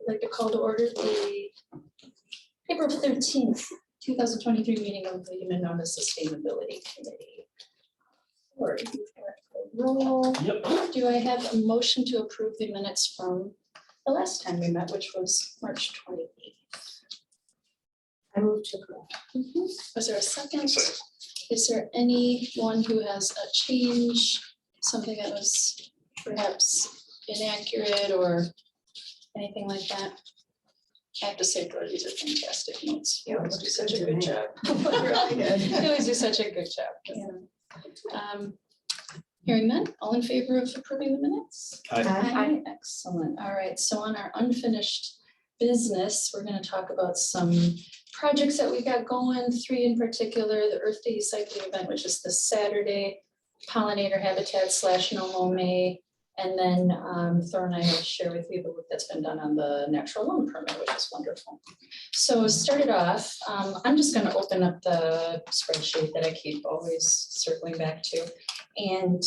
like to call to order the April 13th, 2023 meeting of the Monona Sustainability Committee. Or roll. Yep. Do I have a motion to approve the minutes from the last time we met, which was March 28th? I move to approve. Was there a second? Is there anyone who has a change, something that was perhaps inaccurate or anything like that? I have to say, Gloria, these are fantastic notes. You always do such a good job. Really good. You always do such a good job. Yeah. Hearing none, all in favor of approving the minutes? Aye. Excellent. All right, so on our unfinished business, we're going to talk about some projects that we got going, 3 in particular, the Earth Day Cycling event, which is this Saturday, pollinator habitat / NOMO May, and then Thor and I will share with you the work that's been done on the natural loan permit, which is wonderful. So started off, I'm just going to open up the spreadsheet that I keep always circling back to, and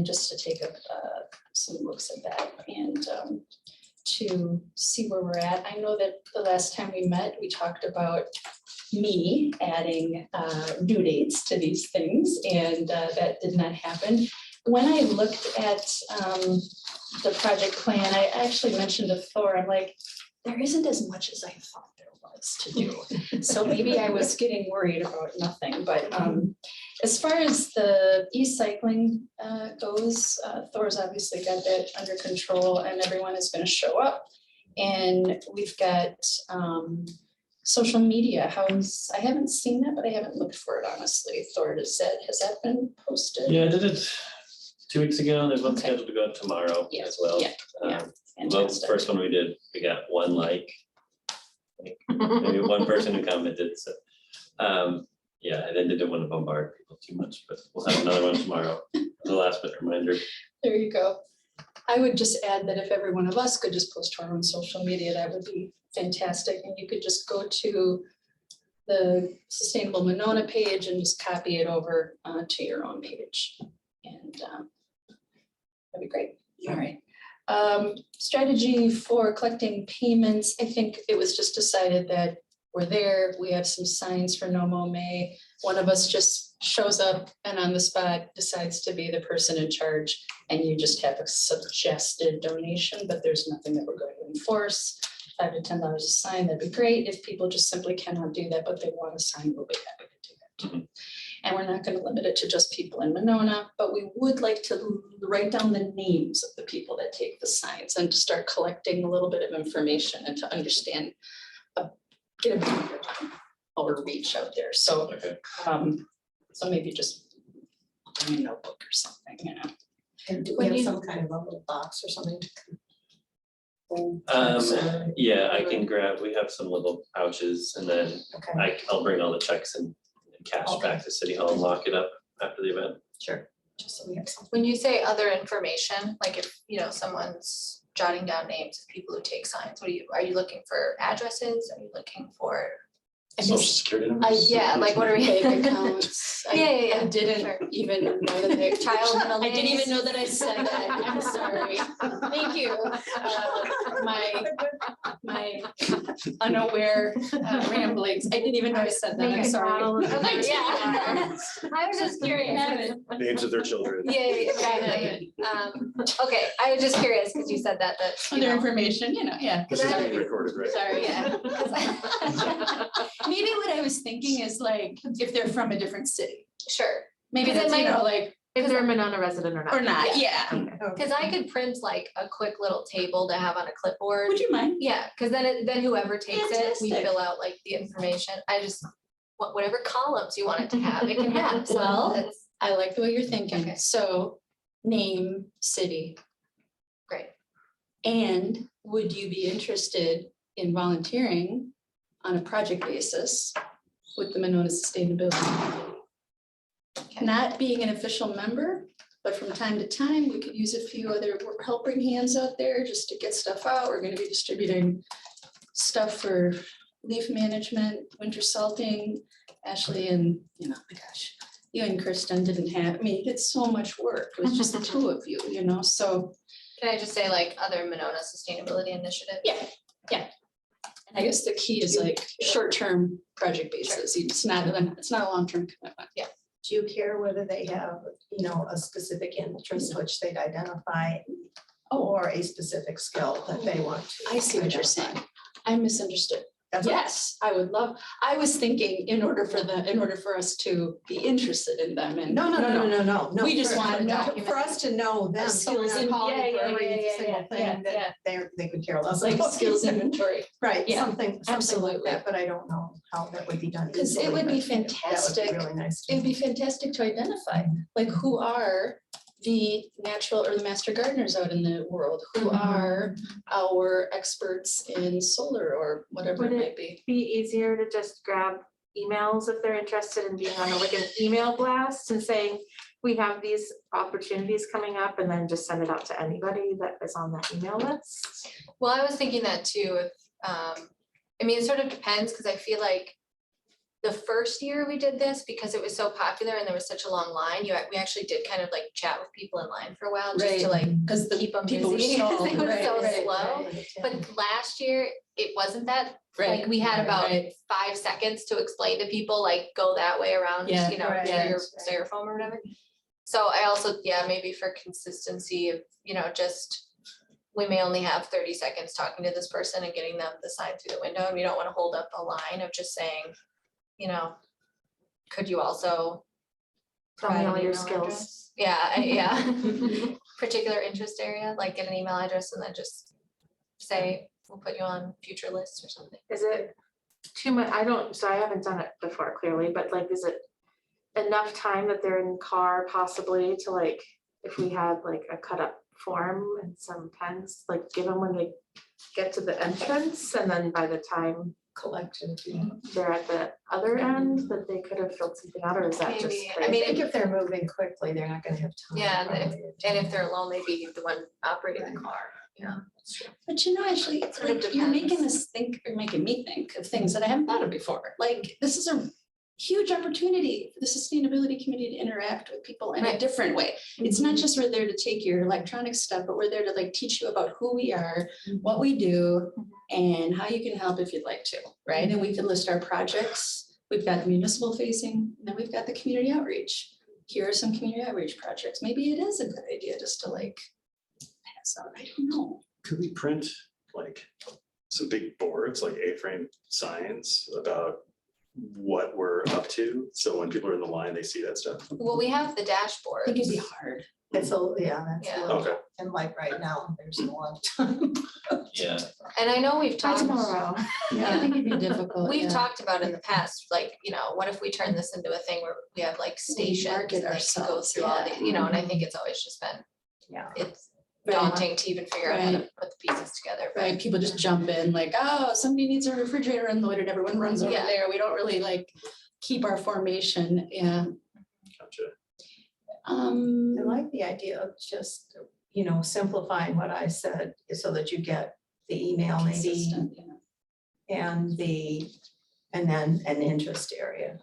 just to take some looks at that and to see where we're at. I know that the last time we met, we talked about me adding due dates to these things, and that did not happen. When I looked at the project plan, I actually mentioned to Thor, I'm like, there isn't as much as I thought there was to do. So maybe I was getting worried about nothing, but as far as the e-cycling goes, Thor's obviously got that under control and everyone is going to show up. And we've got social media. I haven't seen that, but I haven't looked for it, honestly. Thor, has that been posted? Yeah, I did it 2 weeks ago. There's one Okay. scheduled to go out tomorrow Yeah, as well. yeah, yeah. The Fantastic. first one we did, we got 1 like. Maybe one person who commented, so. Yeah, I didn't want to bombard people too much, but we'll have another one tomorrow. The last minute reminder. There you go. I would just add that if every one of us could just post to our own social media, that would be fantastic. And you could just go to the Sustainable Monona page and just copy it over to your own page. And that'd be great. All right. Strategy for collecting payments. I think it was just decided that we're there. We have some signs for NOMO May. One of us just shows up and on the spot decides to be the person in charge, and you just have a suggested donation, but there's nothing that we're going to enforce. $5 to $10 a sign, that'd be great. If people just simply cannot do that, but they want a sign, we'll be happy to do that too. And we're not going to limit it to just people in Monona, but we would like to write down the names of the people that take the signs and to start collecting a little bit of information and to understand, get a bigger outreach out there. So, Okay. so maybe just bring a notebook or something, you know. And do we When have you- some kind of a little box or something to? Yeah, I can grab, we have some little pouches, and then Okay, I'll bring all the checks and cash Okay. back to City Hall and lock it up after the event. sure, just so we have something. When you say other information, like if, someone's jotting down names of people who take signs, are you looking for addresses? Are you looking for? Social security numbers? Yeah, like what are we? Bank accounts. Yeah. I didn't Sure. even know that they. Child I didn't even malaise. know that I said that. I'm sorry. Thank you. My unaware ramblings. I didn't even know I said that. I'm sorry. Yeah. I was just curious. Names of their children. Yeah, exactly. Okay, I was just curious because you said that, Other information, yeah. This is being recorded, right? Sorry. Yeah. Maybe what I was thinking is like, if they're from a different city, Sure, maybe 'Cause it that's, might- like, If they're a Monona resident or not. or not, yeah. because I could print like a quick little table to have on a clipboard. Would you mind? Yeah, because then whoever takes it, we Fantastic. fill out like the information. I just, whatever columns you want it to have, it can have. So Well, that's I like the way you're thinking. Okay. So name, city, great. and would you be interested in volunteering on a project basis with the Monona Sustainability Committee? Okay. Not being an official member, but from time to time, we could use a few other helping hands out there just to get stuff out. We're gonna be distributing stuff for leaf management, winter salting. Ashley and, my gosh, you and Kristen didn't have, you did so much work. It was just the two of you, so Can I just say like other Monona sustainability initiatives? Yeah. And I guess the key is like short-term project basis. It's not a long-term commitment. Do you care whether they have, a specific interest which they'd identify? Or a specific skill that they want to? I see what you're identify? saying. I misunderstood. That's what- Yes, I would love, I was thinking in order for us to be interested in them and. No. We just for- want to for- document For us to know them, so we're skills not and- calling yeah, for yeah, every yeah, single yeah, thing that they could care less. It's like about. skills inventory. Right, Yeah, something like absolutely. that, but I don't know how that would be done. 'Cause it easily, would be but That would fantastic. be really nice. to It'd be know. fantastic to identify, like, who are the natural or the master gardeners out in the world? Who are our experts in solar or whatever it Would it might be? be easier to just grab emails if they're interested in being on like an email blast and saying, we have these opportunities coming up, and then just send it out to anybody that is on that email list? Well, I was thinking that too, if, I mean, it sort of depends, because I feel like the first year we did this, because it was so popular and there was such a long line, we actually did kind of like chat with people in line for a while, just to like Because keep them people were busy, because stalled, it was right, so right, slow. Right, yeah. But last year, it wasn't that, Right, like, we had about right. 5 seconds to explain to people, like, go that way around, Yeah, you know, right, to your right. styrofoam or whatever. So I also, yeah, maybe for consistency of, just, we may only have 30 seconds talking to this person and getting them the sign through the window, and we don't wanna hold up a line of just saying, could you also Tell me provide all an your email skills. address? Yeah, particular interest area, like get an email address and then just say, we'll put you on future lists or something. Is it too much? I haven't done it before clearly, but like, is it enough time that they're in the car possibly to like, if we had like a cut up form and some pens, like give them when they get to the entrance, and then by the time Collective. they're at the other end, that they could have filled something out, or is that just Maybe. I crazy? I mean, think if they're moving quickly, they're not gonna have time. Yeah, probably. And if they're alone, maybe the one operating the car, But actually, it's Sort of like, you're making depends. us think, or making me think of things that I haven't thought of before. Like, this is a huge opportunity for the sustainability committee to interact with people in a Right. different way. It's not just we're there to take your electronic stuff, but we're there to like teach you about who we are, what we do, and how you can help if you'd like to, right? And we can list our projects. We've got the municipal facing, and then we've got the community outreach. Here are some community outreach projects. Maybe it is a good idea just to like pass out, I don't know. Could we print like some big boards, like A-frame signs about what we're up to? So when people are in the line, they see that stuff. Well, we have the I dashboard. think it'd be hard. It's a, yeah, that's Yeah. a little, Okay. and like right now, there's a lot of time. Yeah, And I know we've By talked. tomorrow. I think it'd be difficult. We've yeah. talked about in the past, like, what if we turn this into a thing where we have like stations market and they can go ourselves, through all yeah. the, and I think it's always just been, Yeah. it's Very much. daunting to even figure out how to Right. put the pieces together. but- Right, people just jump in like, oh, somebody needs a refrigerator unloaded, everyone runs over Yeah. there. We don't really like keep our formation, yeah. Gotcha. I like the idea of just, simplifying what I said so that you get the email maybe Consistent, yeah. and then an interest area.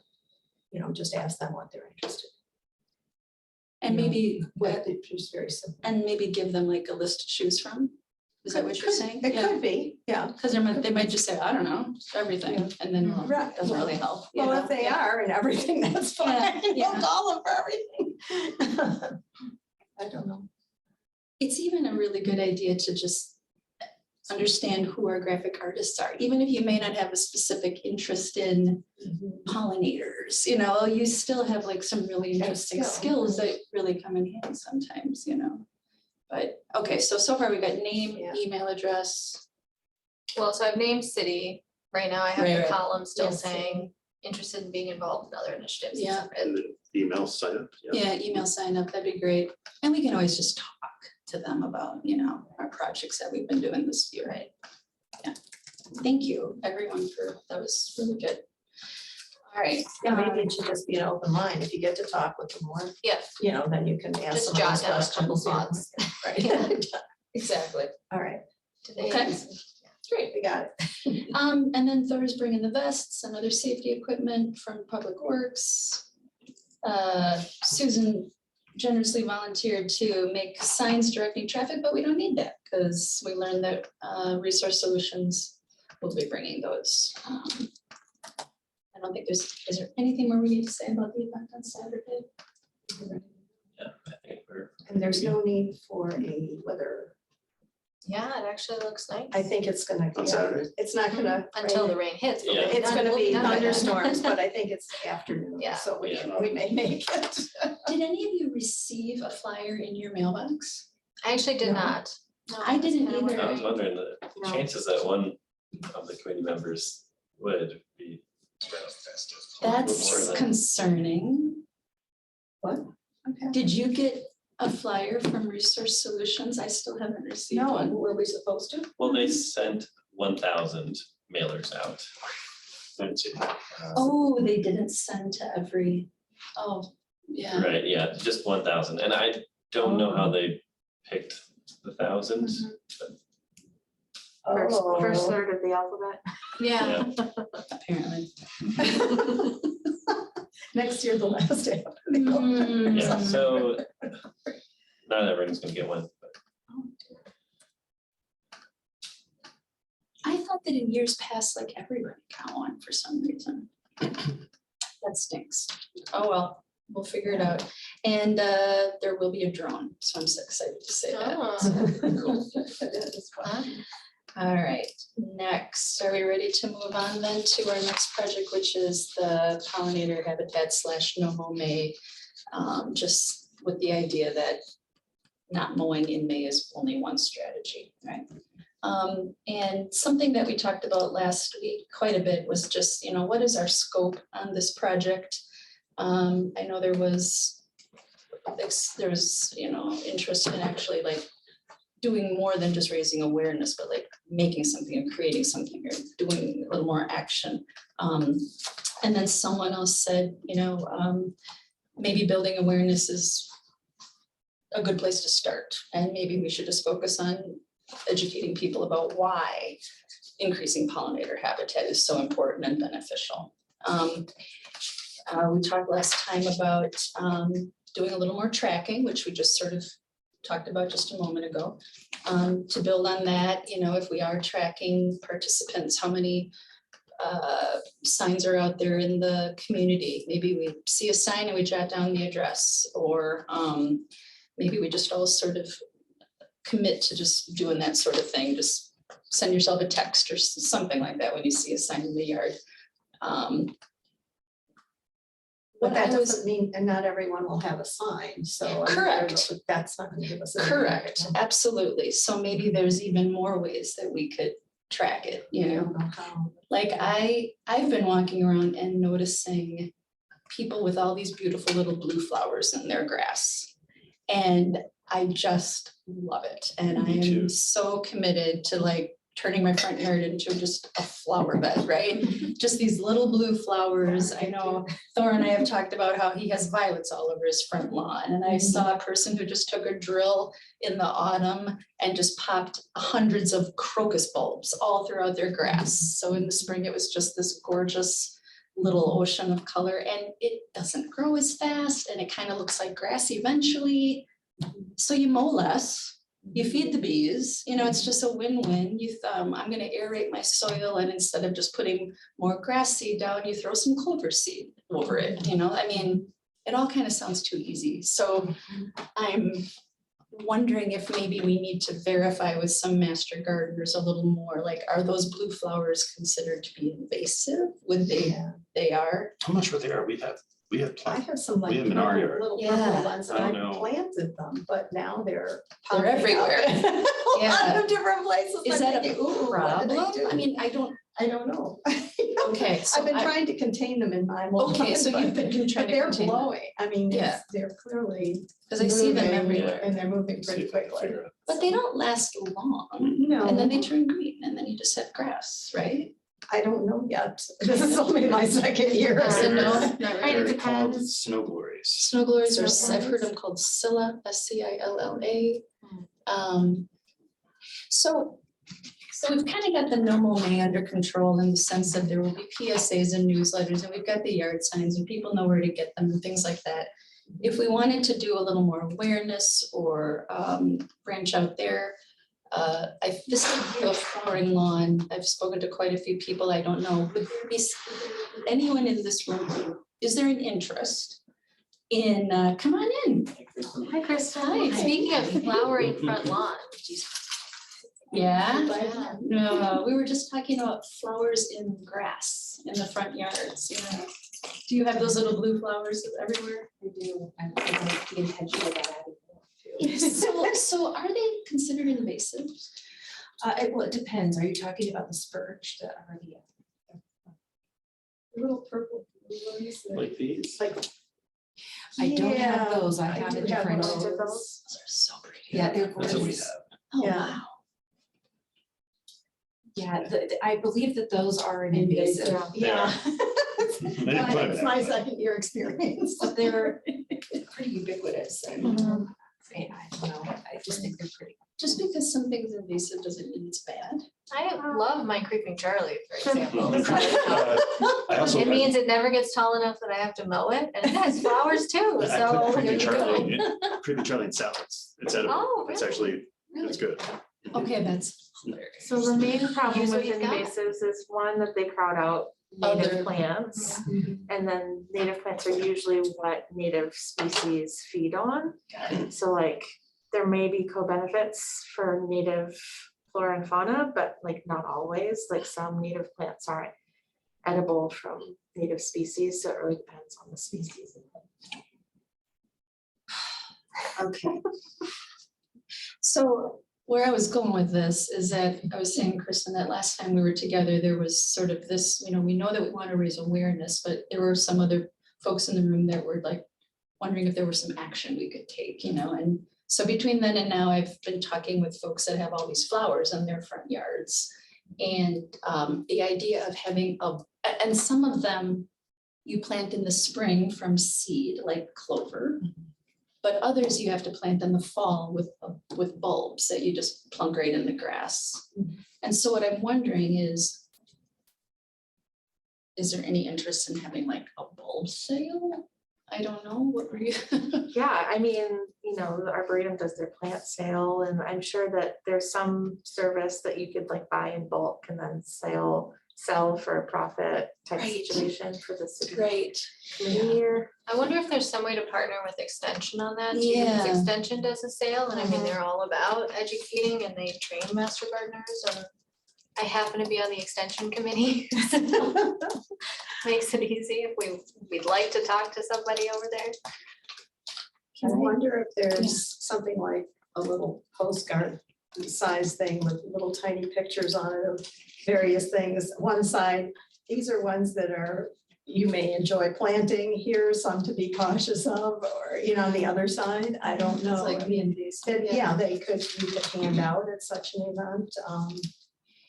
Just ask them what they're interested And Yeah. maybe, in. But it's just very simple. and maybe give them like a list to choose from. Is that what you're saying? It could be, yeah. Because they might just say, I don't know, just everything, and then well, Right. it doesn't really help. you Well, know? if they Yeah. are and everything, that's fine. Yeah. We'll call them for everything. I don't know. It's even a really good idea to just understand who our graphic artists are, even if you may not have a specific interest in pollinators, you still have like some really interesting skill. skills that really come in handy sometimes, But, okay, so far we got name, Yeah. email address. Well, so I've named city, right now I have Right, the right. column still Yes, city. saying interested in being involved in other initiatives. Yeah. And the email sign up. Yeah, email sign up, that'd be great. And we can always just talk to them about, our projects that we've been doing this year. Right. Yeah. Thank you, everyone, that was really good. All right. Yeah, maybe it should just be an open line. If you get to talk with them more, Yeah, then you can ask Just some of those jot down a couple questions. Yeah. Right. Yeah. Exactly. All right, do they- Okay. Great. we got it. And then Thor's bringing the vests and other safety equipment from Public Works. Susan generously volunteered to make signs directing traffic, but we don't need that because we learned that Resource Solutions will be bringing those. I don't think is there anything more we need to say about the event on Saturday? Yeah, I think we're. And there's no need for a weather. Yeah, it actually looks nice. I think it's gonna. On yeah, Saturday? It's not gonna. Until the rain. rain hits. but Yeah. It's gonna we'll be done by then. thunderstorms, but I think it's afternoon, Yeah. so Yeah. we may make it. Did any of you receive a flyer in your mailbox? I actually did No. not. No, I didn't that's kinda either. I was wondering. wondering the No. chances that one of the committee members would be. That's Before that. concerning. What? Okay. Did you get a flyer from Resource Solutions? I still haven't received No, one. were we supposed to? Well, they sent 1,000 mailers out. And see. Oh, they didn't send to every, oh, yeah. Right, yeah, just 1,000, and I don't know how they picked the 1,000. First Oh. third of the alphabet. Yeah, Apparently. Next year, the last day. Mm. Yeah, so not everyone's gonna get one, but I thought that in years past, like everyone got one for some reason. That stinks. Oh, well, we'll figure it out. And there will be a drone, so I'm so excited to say that. Oh. It is fun. All right, next, are we ready to move on then to our next project, which is the pollinator habitat / no mow May? Just with the idea that not mowing in May is only one strategy, right? And something that we talked about last week quite a bit was just, what is our scope on this project? I know there was, interest in actually like doing more than just raising awareness, but like making something or creating something or doing a little more action. And then someone else said, maybe building awareness is a good place to start. And maybe we should just focus on educating people about why increasing pollinator habitat is so important and beneficial. We talked last time about doing a little more tracking, which we just sort of talked about just a moment ago. To build on that, if we are tracking participants, how many signs are out there in the community? Maybe we see a sign and we jot down the address, or maybe we just all sort of commit to just doing that sort of thing. Just send yourself a text or something like that when you see a sign in the yard. But What I that was- doesn't mean, and not everyone will have a sign, so. I mean, Correct. That's not gonna give us. any- Correct, absolutely. So maybe there's even more ways that we could track it, I don't know how. Like I've been walking around and noticing people with all these beautiful little blue flowers in their grass. And I just love it. And I Me am too. so committed to like turning my front yard into just a flower bed, right? Just these little blue flowers. I know Thor and I have talked about how he has violets all over his front lawn. And I saw a person who just took a drill in the autumn and just popped hundreds of crocus bulbs all throughout their grass. So in the spring, it was just this gorgeous little ocean of color, and it doesn't grow as fast and it kind of looks like grass eventually. So you mow less. You feed the bees, it's just a win-win. I'm gonna aerate my soil, and instead of just putting more grass seed down, you throw some clover seed over it, it all kind of sounds too easy. So I'm wondering if maybe we need to verify with some master gardeners a little more, like, are those blue flowers considered to be invasive? Would Yeah. they are? I'm not sure they are. We have I plants. have some like We have them in our purple- yard. little Yeah. purple ones, and I I don't know. planted them, but now they're. They're popping up everywhere. in A lot Yeah. of different places. Is I'm that a thinking, "Ooh, what did problem? do?" I mean, I don't, know. okay, so I've been trying to contain them in my lawn. okay, so you've but- been trying But to they're contain them. blowing. I mean, Yeah. they're clearly. Because I see them moving, everywhere, And they're moving See pretty if I can quickly. figure it out. but they don't last long. No. And then they turn green, and then you just have grass, right? I don't know yet. This is only my second year. So no, not Right, really. it They're called depends. snow glories. Snow glories are, Snow I've heard glories. them called Scilla, SCILLA. So we've kind of got the no mow May under control in the sense that there will be PSAs and newsletters, and we've got the yard signs and people know where to get them and things like that. if we wanted to do a little more awareness or branch out there, this would be a flowering lawn. I've spoken to quite a few people. I don't know, would there be anyone in this room, is there an interest in, come on in. Hi, Krista. Hi. Speaking of flowering front lawn. Yeah, Yeah. no, we were just talking about flowers in grass in the front yards, yeah. Do you have those little blue flowers everywhere? I do, I like the intention of that added. So are they considered invasive? Well, it depends. Are you talking about the spurge that are the? The little purple blue ones that- Like these? Like, I don't yeah, have those. I I have do a have different. those. Those are so pretty. Yeah, they're That's what we gorgeous. have. Oh, Yeah. wow. Yeah, I believe that those are an invasive, Yeah. yeah. They didn't put it It's that my way. second year experience. but they're pretty ubiquitous and Mhm. I don't know, I just think they're pretty. Just because something's invasive doesn't mean it's bad. I love my creeping Charlie, for example. So, I also. it means it never gets tall enough that I have to mow it, and it has flowers too, I so put there creepy you Charlie, go. creepy Charlie in salads. It's edible. Oh, It's really? actually, it's good. Okay, that's hilarious. So the main problem Here's what with you've got. invasives is one, that they crowd out Other- native plants. And then native plants are usually what native species feed on. So like, there may be co-benefits for native flora and fauna, but like not always, like some native plants aren't edible from native species, so it really depends on the species. Okay. So where I was going with this is that I was saying, Kristen, that last time we were together, there was sort of this, we know that we want to raise awareness, but there were some other folks in the room that were like wondering if there was some action we could take, and so between then and now, I've been talking with folks that have all these flowers in their front yards. And the idea of having and some of them you plant in the spring from seed, like clover. But others you have to plant in the fall with bulbs that you just plunk right in the grass. And so what I'm wondering is there any interest in having like a bulb sale? I don't know, what were you? Yeah, I mean, the Arboretum does their plant sale, and I'm sure that there's some service that you could like buy in bulk and then sell for a profit type Right. situation for the city Right. year. I wonder if there's some way to partner with Extension on that too, because Yeah. Extension does a sale, and I mean, they're all about educating and they train master gardeners, and I happen to be on the Extension committee. Makes it easy if we'd like to talk to somebody over there. I wonder if there's something like a little postcard size thing with little tiny pictures on it of various things. One side, these are ones that you may enjoy planting. Here are some to be cautious of, or, on the other side, I don't know. It's like me and these. Yeah, you could hand out at such an event.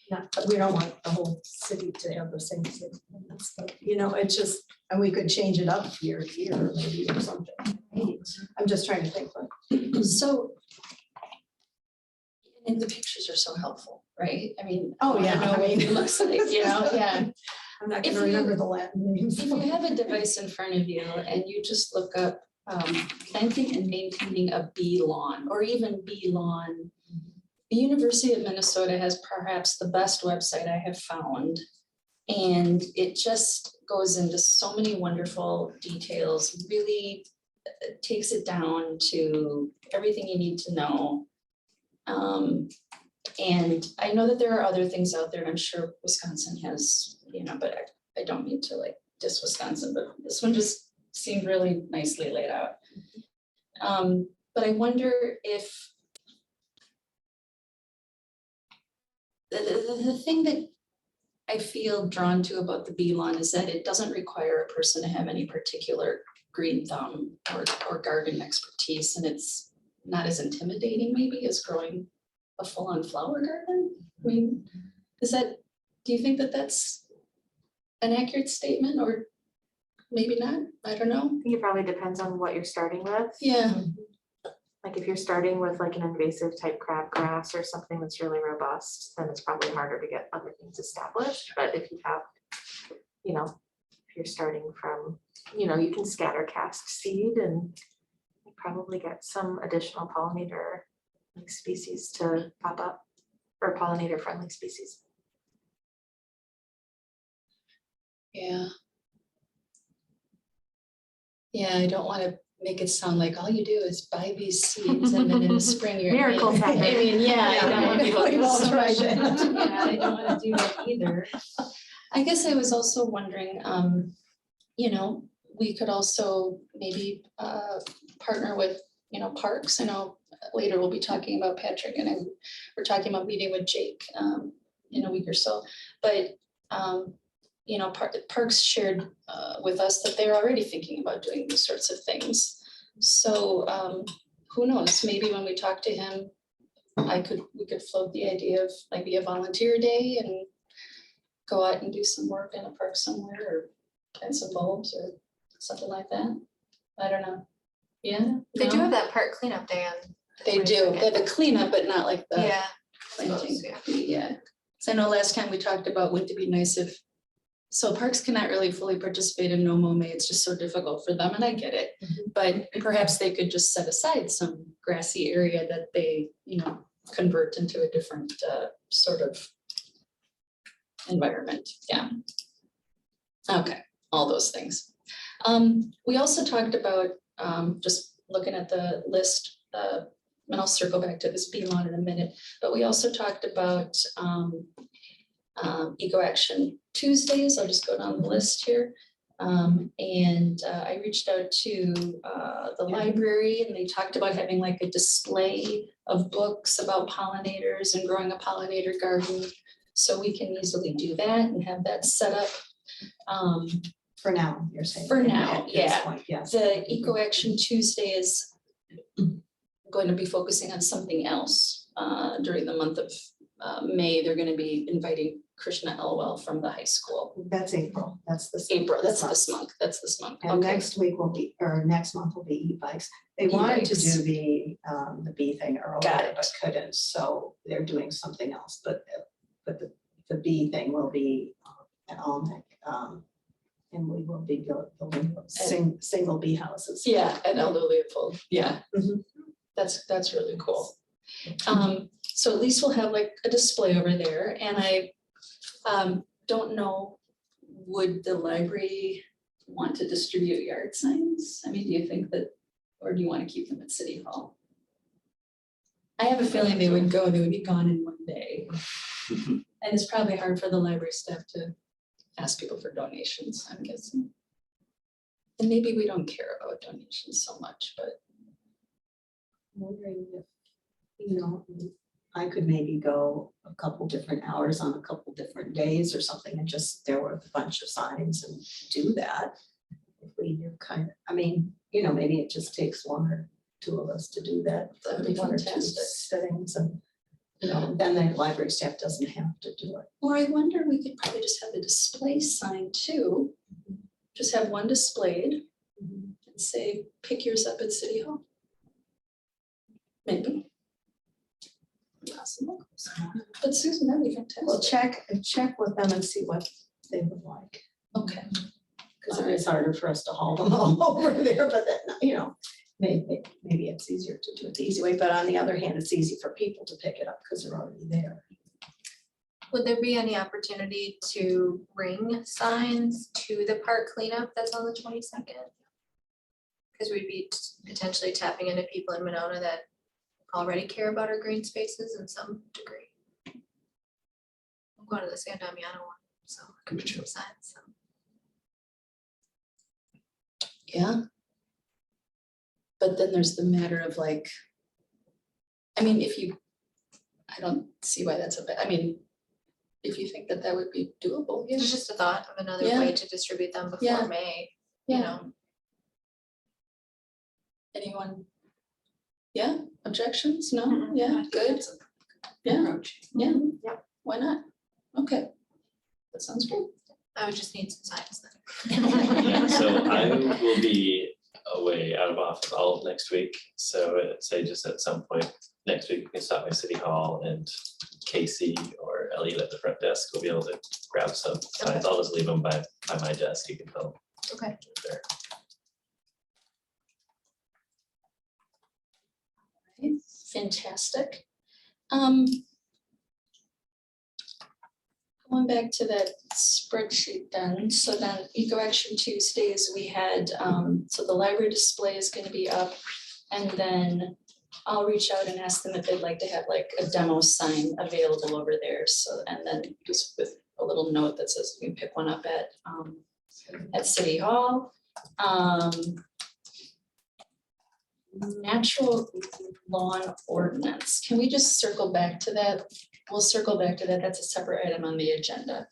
But we don't want the whole city to have the same thing. But, it's just, and we could change it up year to year maybe or something. I'm just trying to think like. So. And the pictures are so helpful, right? I mean. Oh, yeah, I know I what mean- it looks like, yeah. I'm not If gonna you- remember the Latin names. If you have a device in front of you and you just look up planting and maintaining a bee lawn or even bee lawn. The University of Minnesota has perhaps the best website I have found. And it just goes into so many wonderful details, really takes it down to everything you need to know. And I know that there are other things out there, I'm sure Wisconsin has, but I don't mean to like diss Wisconsin, but this one just seemed really nicely laid out. But I wonder if the thing that I feel drawn to about the bee lawn is that it doesn't require a person to have any particular green thumb or garden expertise, and it's not as intimidating maybe as growing a full-on flower garden. I mean, do you think that that's an accurate statement or maybe not? I don't know. I think it probably depends on what you're starting with. Yeah, Like if you're starting with like an invasive type crabgrass or something that's really robust, then it's probably harder to get other things established. But if you have, if you're starting from you know, you can scatter cast seed and probably get some additional pollinator like species to pop up, or pollinator friendly species. Yeah. Yeah, I don't want to make it sound like all you do is buy these seeds and then in the spring you're. Miracles happen. I mean, yeah, I don't want people. We've all tried that. Yeah, I don't want to do that either. I guess I was also wondering, you know, we could also maybe partner with, you know, parks. I know later we'll be talking about Patrick and we're talking about meeting with Jake in a week or so, but you know, Parks shared with us that they're already thinking about doing these sorts of things. So who knows, maybe when we talk to him, we could float the idea of maybe a volunteer day and go out and do some work in a park somewhere or plant some bulbs or something like that. I don't know. Yeah? They do No? have that park cleanup day on. the They do, 22nd. they have the cleanup, but not like the Yeah. planting. yeah. Yeah, so I know last time we talked about, wouldn't it be nice if, so parks cannot really fully participate in No Mow May, it's just so difficult for them, and I get it. But perhaps they could just set aside some grassy area that they, you know, convert into a different sort of environment, yeah. Okay, all those things. We also talked about, just looking at the list, and I'll circle back to this bee lawn in a minute, but we also talked about Eco Action Tuesdays. I'll just go down the list here. And I reached out to the library and they talked about having like a display of books about pollinators and growing a pollinator garden. So we can easily do that and have that set up. For now, you're saying. For now, at this yeah. point, yes. The Eco Action Tuesday is going to be focusing on something else. During the month of May, they're going to be inviting Krishna Elwell from the high school. That's April, that's the. April, that's this month. And Okay. next week will be, or next month will be e-bikes. They wanted to E-bikes. do the bee thing Got earlier, it. but couldn't, so they're doing something else, but the bee thing will be at Almec. And we will be building single bee houses. Yeah, at Elder Leopold, yeah. Mhm. That's really cool. So at least we'll have like a display over there, and I don't know, would the library want to distribute yard signs? I mean, do you think that, or do you want to keep them at City Hall? I have a feeling they would be gone in one day. And it's probably hard for the library staff to ask people for donations, I'm guessing. And maybe we don't care about donations so much, but Wondering if, you know, I could maybe go a couple different hours on a couple different days or something and just, there were a bunch of signs and do that. If we do kind of, I mean, you know, maybe it just takes one or two of us to do that. That'd be one or two fantastic. Sittings and, you know, then the library staff doesn't have to do it. or I wonder, we could probably just have the display sign too. Just have one displayed and say, pick yours up at City Hall. Maybe. Possible. But Susan, that'd be Well, fantastic. check with them and see what they would like. Okay, Because it is harder for us to haul them all over there, but then, you know, maybe it's easier to do it the easy way, but on the other hand, it's easy for people to pick it up because they're already there. Would there be any opportunity to bring signs to the park cleanup that's on the 22nd? Because we'd be potentially tapping into people in Monona that already care about our green spaces in some degree. I'm going to the San Damiano one, so I could put some signs, so. yeah. But then there's the matter of like, I mean, I don't see why that's I mean, if you think that that would be doable, yeah. It's just a thought of another Yeah. way to distribute them Yeah. before May, you Yeah. know. Anyone? Yeah, objections? No? Mm-mm. Yeah, I think good. that's a Yeah, approach. yeah. Yep. Why not? Okay. That sounds great. I would just need some signs then. Yeah, so I will be away out of office all of next week, so I'd say just at some point next week, we can stop by City Hall and Casey or Elliot at the front desk will be able to grab some signs. I'll just leave them by my desk, you can tell Okay. Fantastic. Going back to that spreadsheet then, so then Eco Action Tuesdays, we had, so the library display is gonna be up. And then I'll reach out and ask them if they'd like to have like a demo sign available over there, so, and then just with a little note that says you can pick one up at City Hall. Natural lawn ordinance, can we just circle back to that? We'll circle back to that, that's a separate item on the agenda.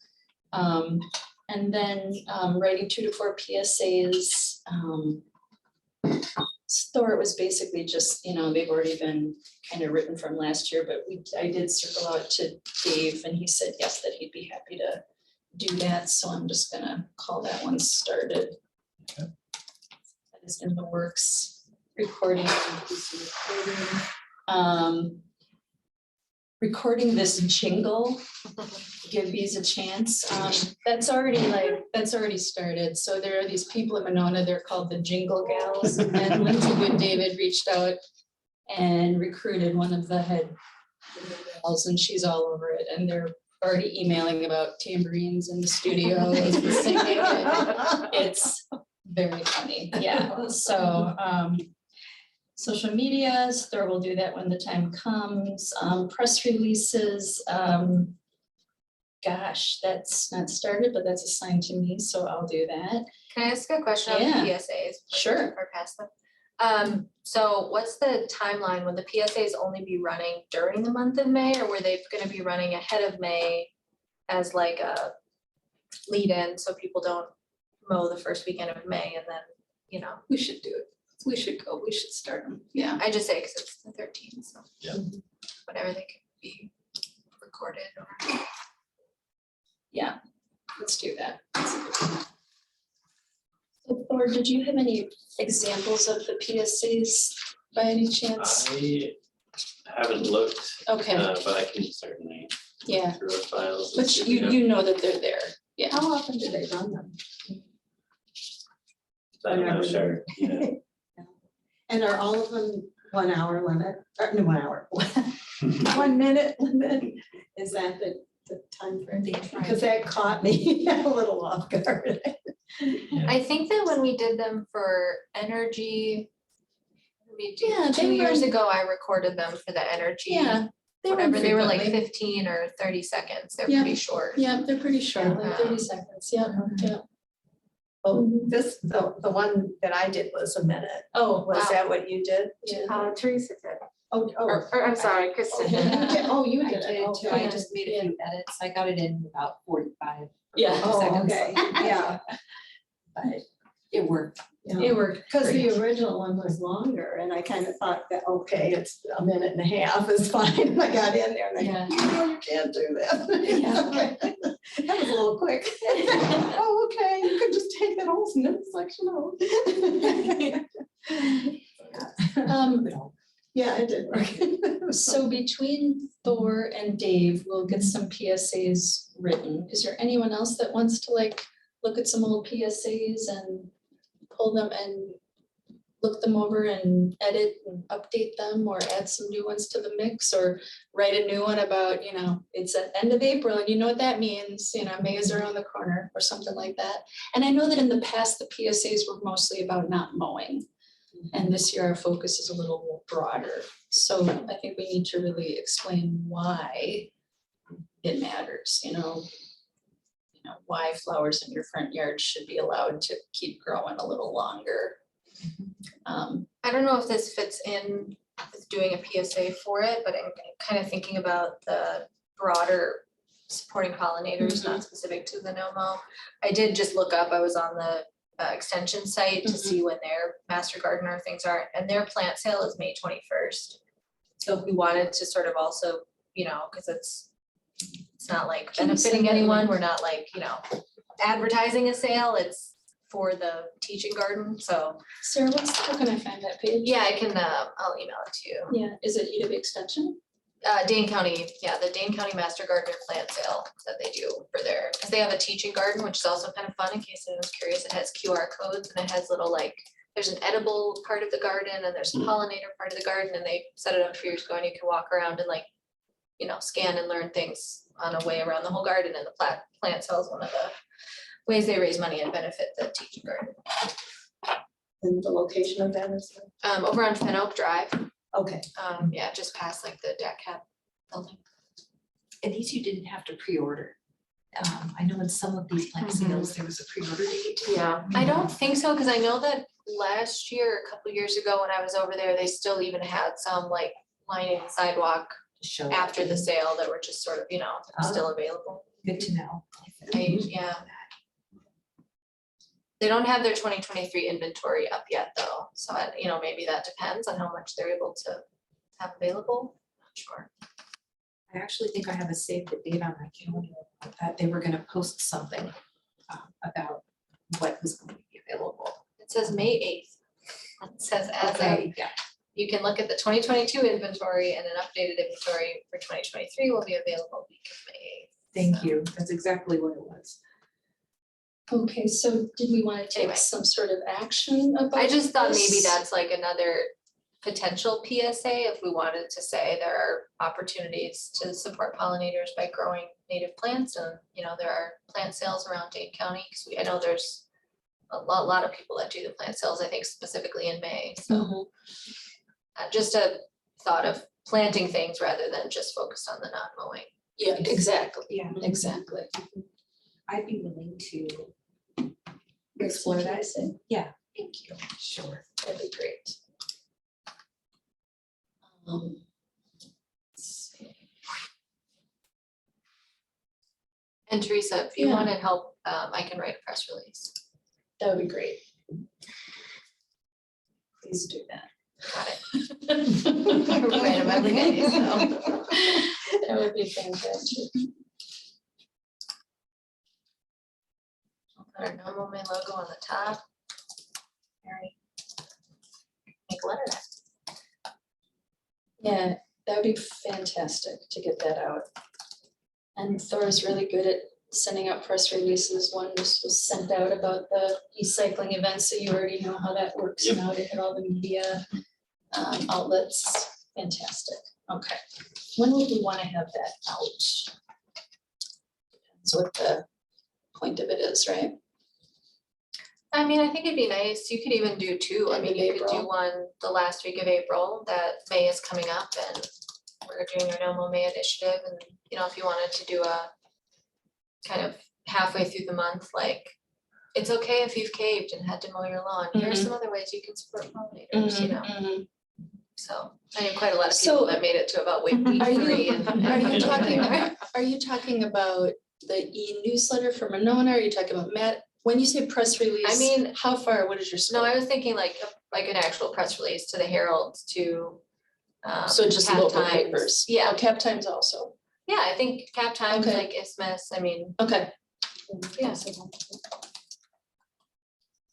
And then writing 2 to 4 PSAs. Store was basically just, you know, they've already been kind of written from last year, but I did circle out to Dave and he said yes, that he'd be happy to do that, so I'm just gonna call that one started. Okay. That is in the works. Recording this jingle, give these a chance. That's already started. So there are these people in Monona, they're called the Jingle Gals. And Lindsay Wood David reached out and recruited one of the head gals, and she's all over it. And they're already emailing about tambourines in the studios and singing. It's very funny, yeah. So social medias, Thor will do that when the time comes. Press releases, gosh, that's not started, but that's assigned to me, so I'll do that. Can I ask a question on the Yeah. PSAs? Sure. Or pass them? So what's the timeline? Will the PSAs only be running during the month of May, or were they gonna be running ahead of May as like a lead-in, so people don't mow the first weekend of May and then, you know? We should do it. We should go, we should start them, yeah. I just say because it's the 13th, so. Yeah. Whatever they can be recorded or. Yeah, let's do that. That's a good one. So Thor, did you have any examples of the PSAs by any chance? I haven't looked, Okay, but I can certainly yeah, through our files. and but see if we have- you know that they're there, yeah. How often do they run them? I'm not whenever sure, yeah. And are all of them 1 hour limit, or no, 1 hour, 1 minute limit? Is that the time frame? Because that caught me a little off guard. I think that when we did them for energy, Yeah, they 2 years run- ago, I recorded them for the energy. Yeah. Whatever, they were like frequently. 15 or 30 seconds, they're Yeah. pretty short. Yeah, they're pretty short, like 30 seconds, yeah, yeah. Oh, the one that I did was a minute. Oh, Was Wow. that what you did? yeah. Teresa did, Oh, or I'm sorry, Kristen. Oh, you I did it. did too. Okay. I just made a few edits. I got it in about 45 Yeah. Oh, seconds. okay, yeah. But it worked. It worked. Because great. the original one was longer and I kind of thought that, okay, it's a minute and a half is fine. And I got in there and I, Yeah. no, you can't do that. Yeah. That was a little quick. Oh, okay, you could just take that whole section out. Yeah, it did work. So between Thor and Dave, we'll get some PSAs written. Is there anyone else that wants to like look at some old PSAs and pull them and look them over and edit and update them or add some new ones to the mix or write a new one about, you know, it's at end of April and you know what that means, you know, May is around the corner or something like that. And I know that in the past, the PSAs were mostly about not mowing. And this year our focus is a little broader. So I think we need to really explain why it matters, you know, why flowers in your front yard should be allowed to keep growing a little longer. I don't know if this fits in with doing a PSA for it, but I'm kind of thinking about the broader supporting pollinators, not specific to the no-mow. I did just look up, I was on the extension site to see when their master gardener things are, and their plant sale is May 21st. So if we wanted to sort of also, you know, because it's not like Can you benefiting send that anyone, link? we're not like, you know, advertising a sale, it's for the teaching garden, so. Sarah, how can I find that page? Yeah, I can, I'll email it to you. Yeah, is it UW Extension? Dane County, yeah, the Dane County Master Gardener plant sale that they do for their, because they have a teaching garden, which is also kind of fun in case anyone's curious. It has QR codes and it has little like, there's an edible part of the garden and there's a pollinator part of the garden, and they set it up a few years ago, and you can walk around and like, you know, scan and learn things on a way around the whole garden, and the plant sale is one of the ways they raise money and benefit the teaching garden. And the location of that is, Over on Fen Oak Drive, okay. yeah, just past like the deck cab building. And these you didn't have to pre-order. I know in some of these plant sales, there was a pre-order date. Yeah. I don't think so, because I know that last year, a couple years ago when I was over there, they still even had some like lining the sidewalk To show. after the sale that were just sort of, you know, still available. Good to know. Yeah. They don't have their 2023 inventory up yet though, so you know, maybe that depends on how much they're able to have available, not sure. I actually think I have a save the date on my calendar that they were gonna post something about what was going to be available. It says May 8th. It says as of, Okay, yeah. you can look at the 2022 inventory, and an updated inventory for 2023 will be available week of May 8th. Thank So, you. That's exactly what it was. Okay, so did we want to take Anyway. some sort of action about I just thought maybe this? that's like another potential PSA if we wanted to say there are opportunities to support pollinators by growing native plants, and you know, there are plant sales around Dane County, because I know there's a lot of people that do the plant sales, I think specifically in May, so Mhm. just a thought of planting things rather than just focused on the not mowing. Yeah, exactly, Yeah, exactly. I'd be willing to explore that. Yeah, thank you. Sure. That'd be great. Let's see. And Teresa, if you Yeah. wanted help, I can write a press release. That would be great. Please do that. Got it. Write 'em every day, so. That would be fantastic. I'll put our normal main logo on the top. Very. Make a letter. Yeah, that would be fantastic to get that out. And Thor's really good at sending out press releases. One just was sent out about the e-cycling event, so you already know how that works Yep. now to hit all the media outlets. Fantastic, okay. When would we want to have that out? Depends what the point of it is, right? I mean, I think it'd be nice, you could even do two, I End mean, of you could do April. one the last week of April, that May is coming up, and we're doing our normal May initiative, and, you know, if you wanted to do a kind of halfway through the month, like, it's okay if you've caved and had to mow your lawn, here are some other ways you can support pollinators, you know, so, I know quite a lot of people So- that made it to about week Are you- 3 and. Are you talking, about? are you talking about the e-newsletter for Monona? Are you talking about Matt? When you say press release, mean- how far, what is your No, scope? I was thinking like an actual press release to the Herald, to So just Cap local Times. papers? Yeah. Oh, Cap Times also, Yeah, I think Cap Times, Okay. like Isthmus, I mean, okay. yeah.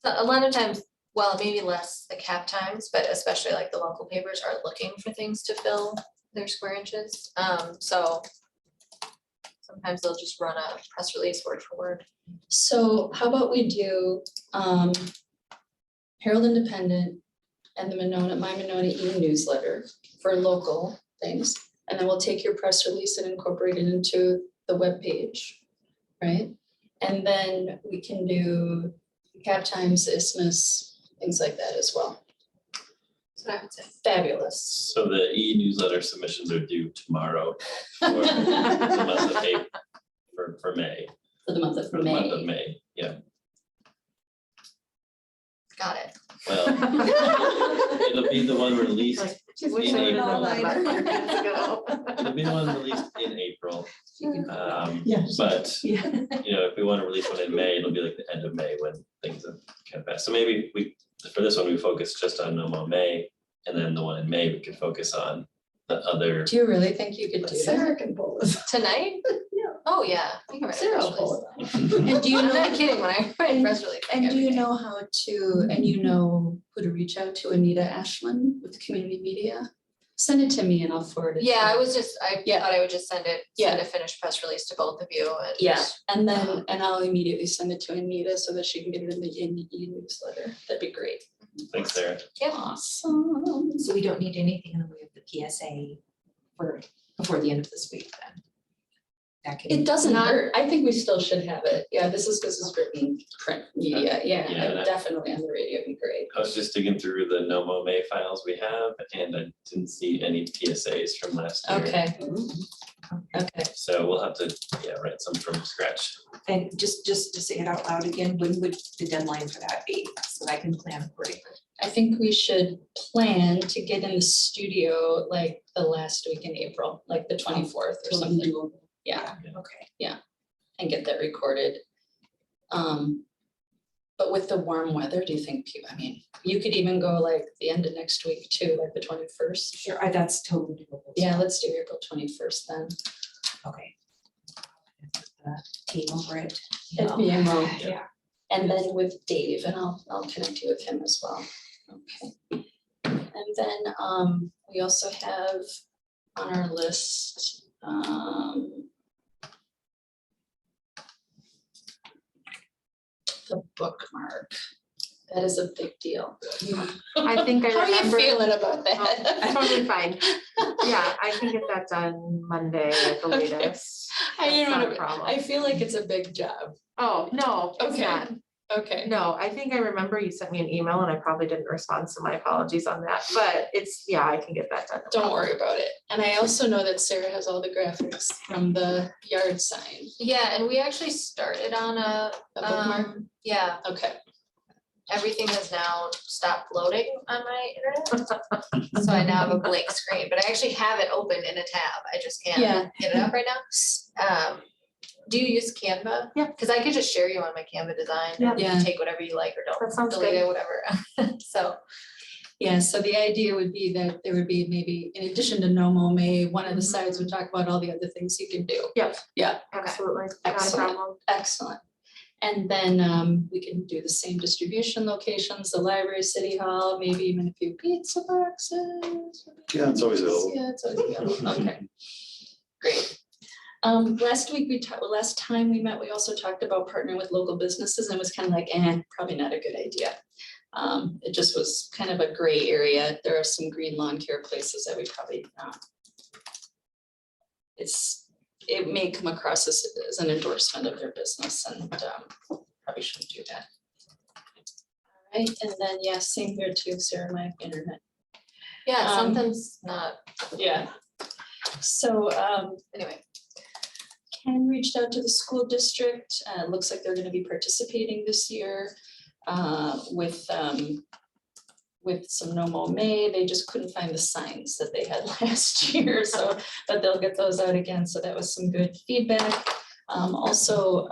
A lot of times, well, maybe less the Cap Times, but especially like the local papers are looking for things to fill their square inches. So sometimes they'll just run a press release word for word. So how about we do Herald Independent and the My Monona e-newsletter for local things. And then we'll take your press release and incorporate it into the webpage, right? And then we can do Cap Times, Isthmus, things like that as well. That's what I would say. Fabulous. So the e-newsletter submissions are due tomorrow for the month of April, for May, For the month of for the month of May. May, yeah. Got it. Well, it'll be the one released, Like, She's In putting it April. all later. it'll be the one released in April. Yes. But, Yeah. you know, if we want to release one in May, it'll be like the end of May when things have kind of passed. So maybe for this one, we focus just on No Mow May, and then the one in May, we could focus on the other. Do you really think you could do that? Sarah can pull this. Tonight? Yeah. Oh, yeah. I can write a Sarah press will pull release. it off. And do you I'm know, not kidding when I write a press release. and do every you day. know how to, and you know who to reach out to, Anita Ashland with community media? Send it to me and I'll forward it. to Yeah, I you. was just, I Yeah. thought I would just send Yeah. a finished press release to both of you and. Yeah, and then, and I'll immediately send it to Anita so that she can get it in the e-newsletter. That'd be great. Thanks, Sarah. Awesome. So we don't need anything in the way of the PSA before the end of this week then? That can. It doesn't Not- hurt. I think we still should have it. Yeah, this is written print media. Yeah, Yeah, that- definitely on the radio would be great. I was just digging through the NOMO May files we have, and I didn't see any PSAs from last year. Okay, okay. So we'll have to, write some from scratch. And just to say it out loud again, when would the deadline for that be? So that I can plan accordingly. I think we should plan to get in the studio like the last week in April, like the 24th or something. Yeah, Okay. and get that recorded. But with the warm weather, do you think, I mean, you could even go like the end of next week too, like the 21st? Sure, that's totally doable. Yeah, let's do April 21st then. Okay. The team over it. At BMO. Yeah. And then with Dave, and I'll connect you with him as well. Okay. And then we also have on our list the bookmark. That is a big deal. I think I How are you remember. feeling about Oh, that? Totally fine. Yeah, I can get that done Monday at the Okay. latest. I, you That's know, not a what I problem. I feel like it's a big job. Oh, no, it's Okay. not. Okay. No, I think I remember you sent me an email and I probably didn't respond, so my apologies on that, but it's, yeah, I can get that done. no Don't problem. worry about it. And I also know that Sarah has all the graphics from the yard sign. Yeah, and we actually started on A bookmark? yeah, Okay. everything has now stopped loading on my internet. So I now have a blank screen, but I actually have it open in a tab. I just Yeah. can't get it up right now. Do you use Canva? Yeah. Cause I could just share you on my Canva design and you Yeah. can take whatever you like or That don't, sounds delete good. it, whatever. So, Yeah, so the idea would be that there would be maybe, in addition to NOMO May, one of the Mhm. sides would talk about all the other things you can do. Yep. Yeah, Absolutely, not a Excellent. problem. excellent. And then we can do the same distribution locations, the library, city hall, maybe even a few pizza boxes. Yeah, it's always available. Yeah, it's always available. Okay, great. Last week, last time we met, we also talked about partnering with local businesses and it was kind of like, probably not a good idea. It just was kind of a gray area. There are some green lawn care places that we probably, it may come across as an endorsement of their business and probably shouldn't do that. All right, and then, yeah, same here too, Sarah, my internet. yeah, Um, something's not, Yeah. So, anyway. Ken reached out to the school district. It looks like they're gonna be participating this year with some NOMO May. They just couldn't find the signs that they had last year, so, but they'll get those out again. So that was some good feedback. Also,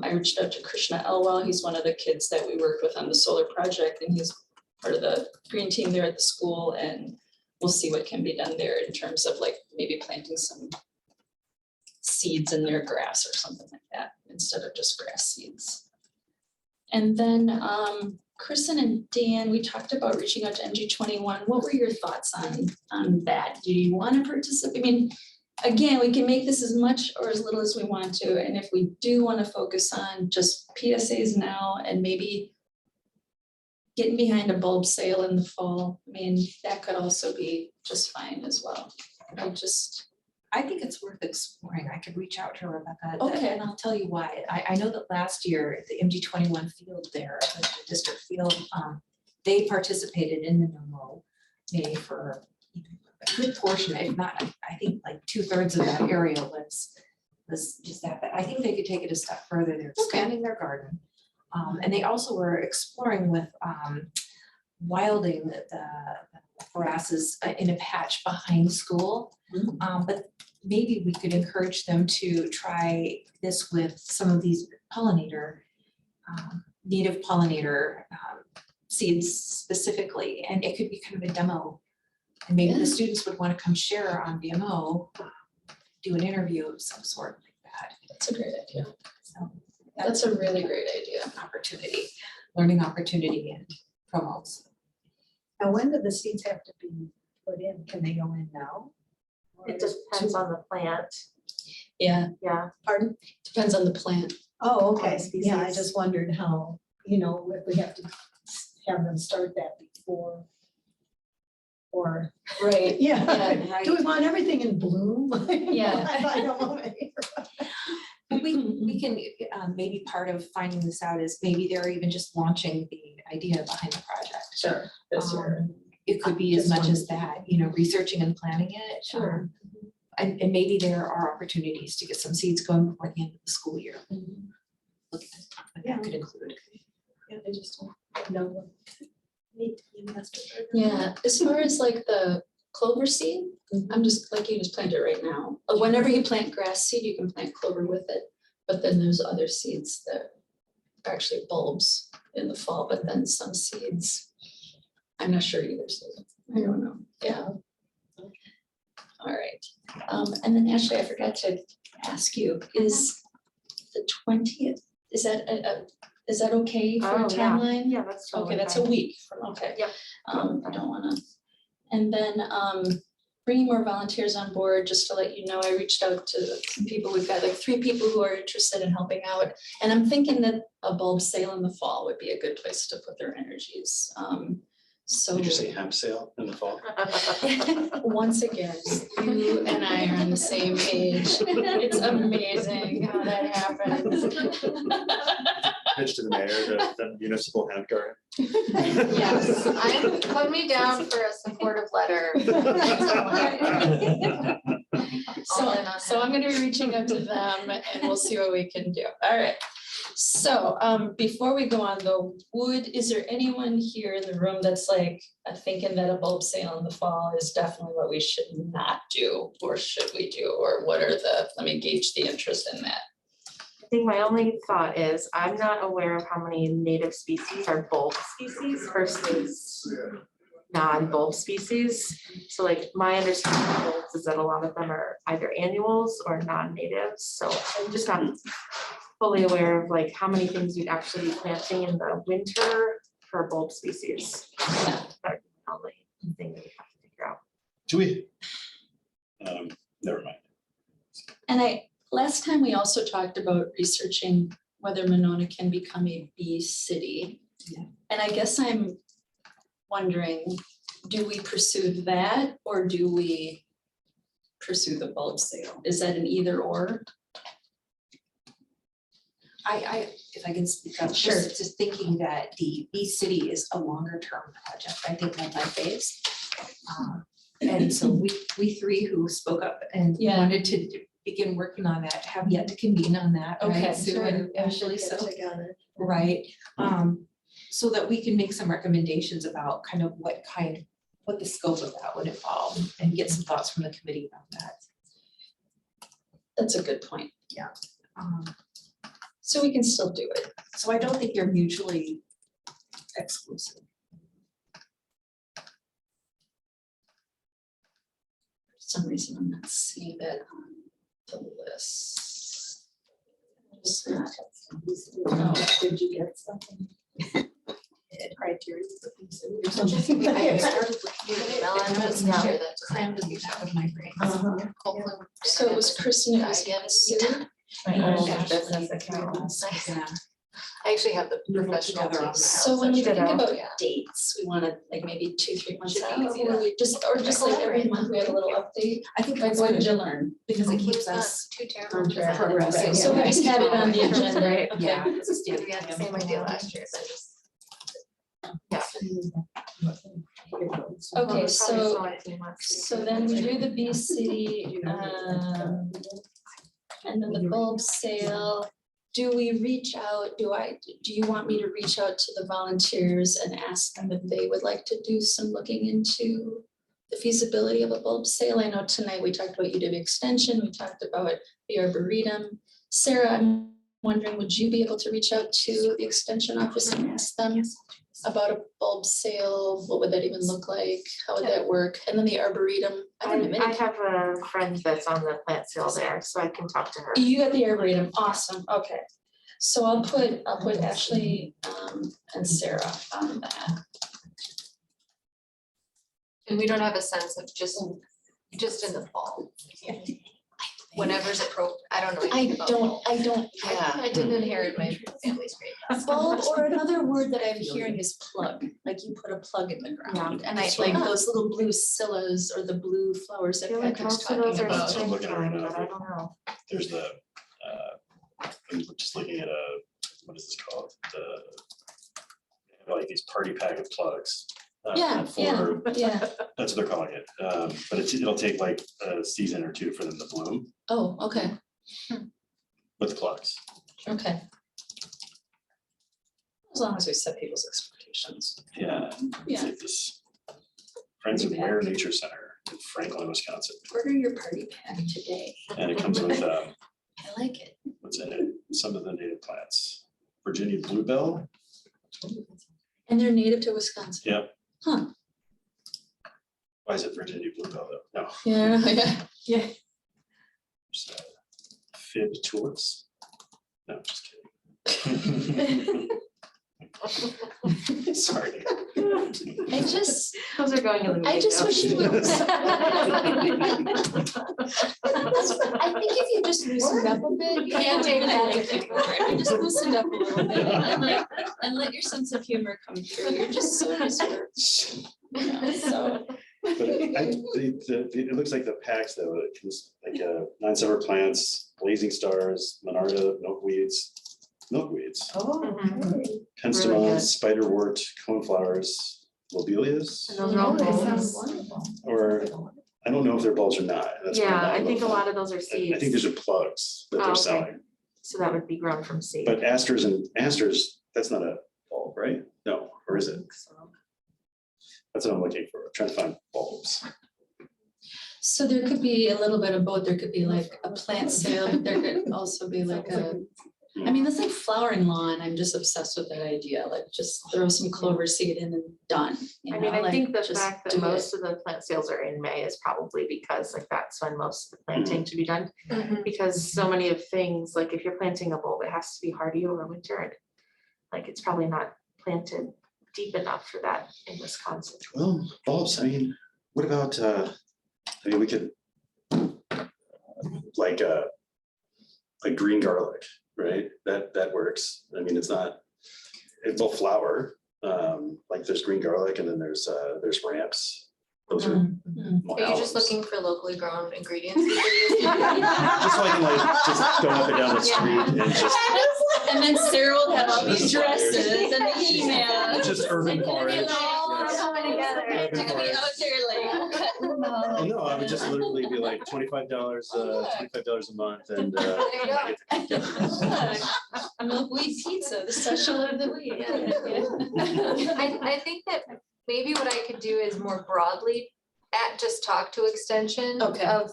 I reached out to Krishna Elwell. He's one of the kids that we worked with on the solar project, and he's part of the green team there at the school, and we'll see what can be done there in terms of like maybe planting some seeds in their grass or something like that, instead of just grass seeds. And then Kristen and Dan, we talked about reaching out to MG21. What were your thoughts on that? Do you want to participate? I mean, again, we can make this as much or as little as we want to. And if we do want to focus on just PSAs now and maybe getting behind a bulb sale in the fall, I mean, that could also be just fine as well. I think it's worth exploring. I could reach out to Rebecca. Okay. And I'll tell you why. I know that last year, the MG21 field there, the district field, they participated in the NOMO May for a good portion, if not, I think like 2/3 of that area was just that. But I think they could take it a step further. They're expanding their garden. And they also were exploring with wilding the grasses in a patch behind school. But maybe we could encourage them to try this with some of these pollinator, native pollinator seeds specifically, and it could be kind of a demo. And maybe Yeah. the students would want to come share on BMO, do an interview of some sort like that. That's a great idea. So That's a really great idea. an opportunity, learning opportunity and promotes. Now, when do the seeds have to be put in? Can they go in now? It just depends on the plant, Yeah, yeah. Pardon? depends on the plant. Oh, okay, the yeah, I species. just wondered how, if we have to have them start that before. Or, Right. yeah, Yeah, do we want everything in bloom? Yeah. I don't know. Well, we can, maybe part of finding this out is maybe they're even just launching the idea behind the project. Sure, this year. It could be as Just much as that, researching and planning it. Sure. And maybe there are opportunities to get some seeds going before the end of the school year. Look at what that could include. Yeah, I just don't know. Need to be invested. Yeah, as far as like the clover seed, I'm just, like you just plant it right now. Whenever you plant grass seed, you can plant clover with it. But then there's other seeds that are actually bulbs in the fall, but then some seeds, I'm not sure either, so I don't know, yeah. All right, and then Ashley, I forgot to ask you, is the 20th, is that okay for a Oh, yeah. timeline? Yeah, that's totally Okay, that's a fine. week from, okay. Yep. I don't wanna, and then, bringing more volunteers on board, just to let you know, I reached out to some people, we've got like 3 people who are interested in helping out. And I'm thinking that a bulb sale in the fall would be a good place to put their energies, so. Did you say hemp sale in the fall? Once again, you and I are on the same page. It's amazing how that happens. Pitch to the mayor, the municipal hemp garden. Yes. Put me down for a supportive letter. So I'm gonna be reaching out to them and we'll see what we can do. All right. So before we go on though, is there anyone here in the room that's like thinking that a bulb sale in the fall is definitely what we should not do, or should we do, or what are let me gauge the interest in that. I think my only thought is, I'm not aware of how many native species are bulb species versus non-bulb species. So like my understanding of bulbs is that a lot of them are either annuals or non-natives. So I'm just not fully aware of like how many things you'd actually be planting in the winter for bulb species. That's the only thing that we have to figure out. Do we? Never mind. And last time we also talked about researching whether Monona can become a bee city. Yeah. And I guess I'm wondering, do we pursue that or do we pursue the bulb sale? Is that an either or? If I can speak up, Sure. just thinking that the Bee City is a longer term project, I think multi-phase. And so we 3 who spoke up and Yeah. wanted to begin working on that, have yet to convene on that, Okay, right? Sue and Ashley, so, Together. right? So that we can make some recommendations about kind of what the scope of that would involve and get some thoughts from the committee about that. That's a good point. Um, So we can still do it. So I don't think they're mutually exclusive. For some reason, I'm not seeing that on the list. It's not. Did you get something? Criteria for things that we- or something? I started looking at it, Well, and I'm I just was not- crammed crammed in the back of my brain. So it was Kristen, it was Sue. Yeah. I actually have the We worked professional together on piece. that. So when we think Ditto. about Yeah. dates, we wanna like maybe 2-3 months Should be out, easy or to- we just like every month we have a little update. I think Like that's what did good you learn? because it Hopefully keeps it's not us too terrible. on track. progressing. So we just had it on the agenda. Right. Okay. Yeah. it's a We standard had the item. same idea last year, so just. Okay, so So then we do the Bee City, and then the bulb sale. Do we reach out, do you want me to reach out to the volunteers and ask them if they would like to do some looking into the feasibility of a bulb sale? I know tonight we talked about UW Extension, we talked about the Arboretum. Sarah, I'm wondering, would you be able to reach out to the Extension office and ask them about a bulb sale? What would that even look like? How would that work? And then the Arboretum. I don't have I any. have a friend that's on the plant sale there, so I can talk to her. You got the Arboretum, awesome, okay. So I'll put Ashley and Sarah on that. And we don't have a sense of just in the fall. Whenever's appropriate, I don't know anything about fall. I don't, I didn't inherit my family's grade. bulb, or another word that I'm hearing is plug, like you put a plug in the ground. And I That's like fine. those little blue scillas or the blue flowers I that feel like Patrick's most of those talking are about. I'm looking at it right springtime, now. but I don't know. There's the, I'm just looking at what is this called? Like these party pack of plugs. Yeah, For, Yeah, that's what they're calling it. But it'll take like a season or two for them to bloom oh, okay, with plugs. okay. As long as we set people's expectations. Yeah. Yeah. Like this Friends of Ware Nature Center in Franklin, Wisconsin. Order your party pack today. And it comes with, I like it. what's in it? Some of the native plants. Virginia bluebell. And they're native to Wisconsin. Yep. Huh. Why is it Virginia bluebell though? No. Yeah, yeah. There's, Fib tulips. No, just kidding. Sorry. I just, Those are going in the. I just wish you would. would. I think if you just loosened up a bit, you can't take that. If you just loosened up a little bit and let your sense of humor come through, you're just so reserved. You know, so, But it looks like the packs though, it comes like 9 summer plants, blazing stars, monarda, milkweeds, Oh, Mhm. okay. penstemon, good. spiderwort, coneflowers, lobelias. And those are all Oh, they sound bulbs. wonderful. Or I don't know if they're bulbs or not. That's what Yeah, I'm I think a looking lot of those are at. I think seeds, these are plugs that Oh, they're okay. selling, so that would be grown from seed. but asters, that's not a bulb, right? No, or is it? That's what I'm looking for, trying to find bulbs. so there could be a little bit of both. There could be like a plant sale, but there could also be like I mean, it's like flowering lawn. I'm just obsessed with that idea. Like just throw some clover seed in and done. you I mean, know, I like, think the just fact that do it. most of the plant sales are in May is probably because like that's when most of the planting to be done. Because so many of things, like if you're planting a bulb, it has to be hardy over winter and like it's probably not planted deep enough for that in Wisconsin. Well, bulbs, I mean, what about, we could, like green garlic, right? That works. I mean, it will flower, like there's green garlic and then there's ramps. Those are. Mhm. Are you just albums. looking for locally grown ingredients? Just so I can like, just go up and down the street and just, And then Sarah will have all these Just flyers. dresses and the emails. just urban forage. all coming together. Urban They're gonna be forage. out there like cutting them Well, out. no, I would just literally be like $25 a month and There you go. Milkweed pizza, the special of the week. I think that maybe what I could do is more broadly just talk to Extension Okay. of,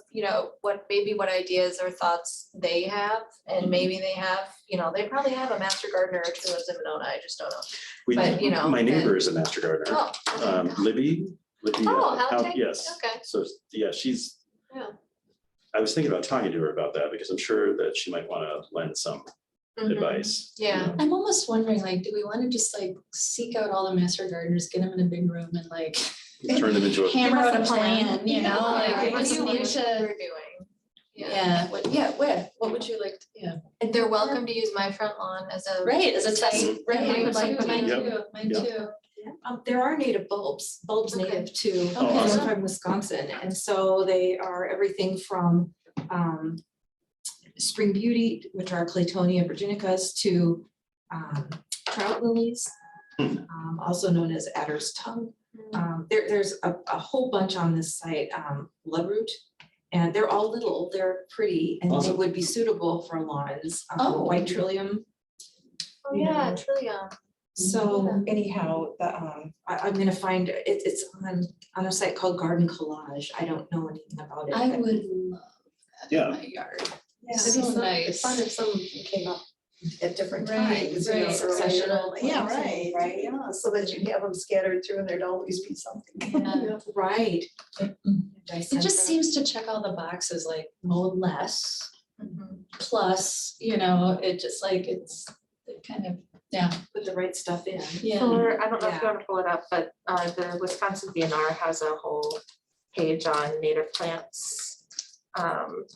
what ideas or thoughts they have. And maybe they have, they probably have a master gardener or two lives in Monona, I just don't know. But, My neighbor is a master gardener, Oh, okay. Libby. Oh, Haltech? Yes, Okay. so, yeah, she's. Yeah. I was thinking about talking to her about that because I'm sure that she might want to lend some Mhm. advice. you Yeah. know. I'm almost wondering, like, do we want to just like seek out all the master gardeners, get them in a big room and like Turn them into a. hammer Give us out a a plan. plan, you know, Yeah, like we what just do you need wish to. we were doing? Yeah, what would you like, And they're welcome to use my front lawn as a. right, as a test, site. right, If they would like to mine use. Yep. too, mine Yep. too. There are native bulbs Okay. native to, Oh, Okay. awesome. from Wisconsin, and so they are everything from spring beauty, which are Claytonia virginicas, to trout lilies, also known as adder's tongue. There's a whole bunch on this site, bloodroot, and they're all little, they're pretty, and they Awesome. would be suitable for lawns. Oh. White trillium. Oh, yeah, Trillium. So anyhow, I'm gonna find, it's on a site called Garden Collage. I don't know anything about it. I but- would love that Yeah. in my yard. Yeah, So it'd be nice. fun if some of them came up at different Right, times. right, earlier. successional Yeah, planting, right, yeah, so that you'd have them scattered through and there'd always be something. Yeah. Right. It just seems to check all the boxes, like mow less, Mhm. plus, it just like, it Put the right stuff in. Yeah, For, I don't know if you Yeah. want to pull it up, but the Wisconsin DNR has a whole page on native plants,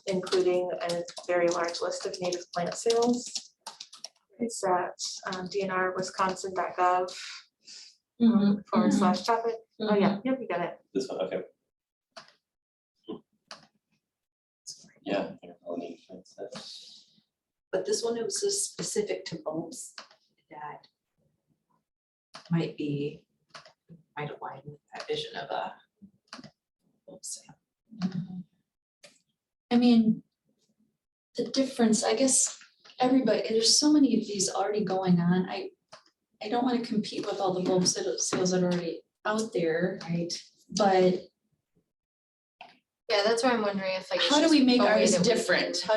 including a very large list of native plant sales. It's at dnrwisconsin.gov Mhm, /topic. Oh, yeah, yep, you got it. This one, okay. Yeah. But this one, it was just specific to bulbs that might align with that vision of a bulb sale. I mean, the difference, I guess, everybody, there's so many of these already going on. I don't want to compete with all the bulb sales that are already out there, Right. but Yeah, that's why I'm wondering if like. it's how do just we make a way ours that we different? can- How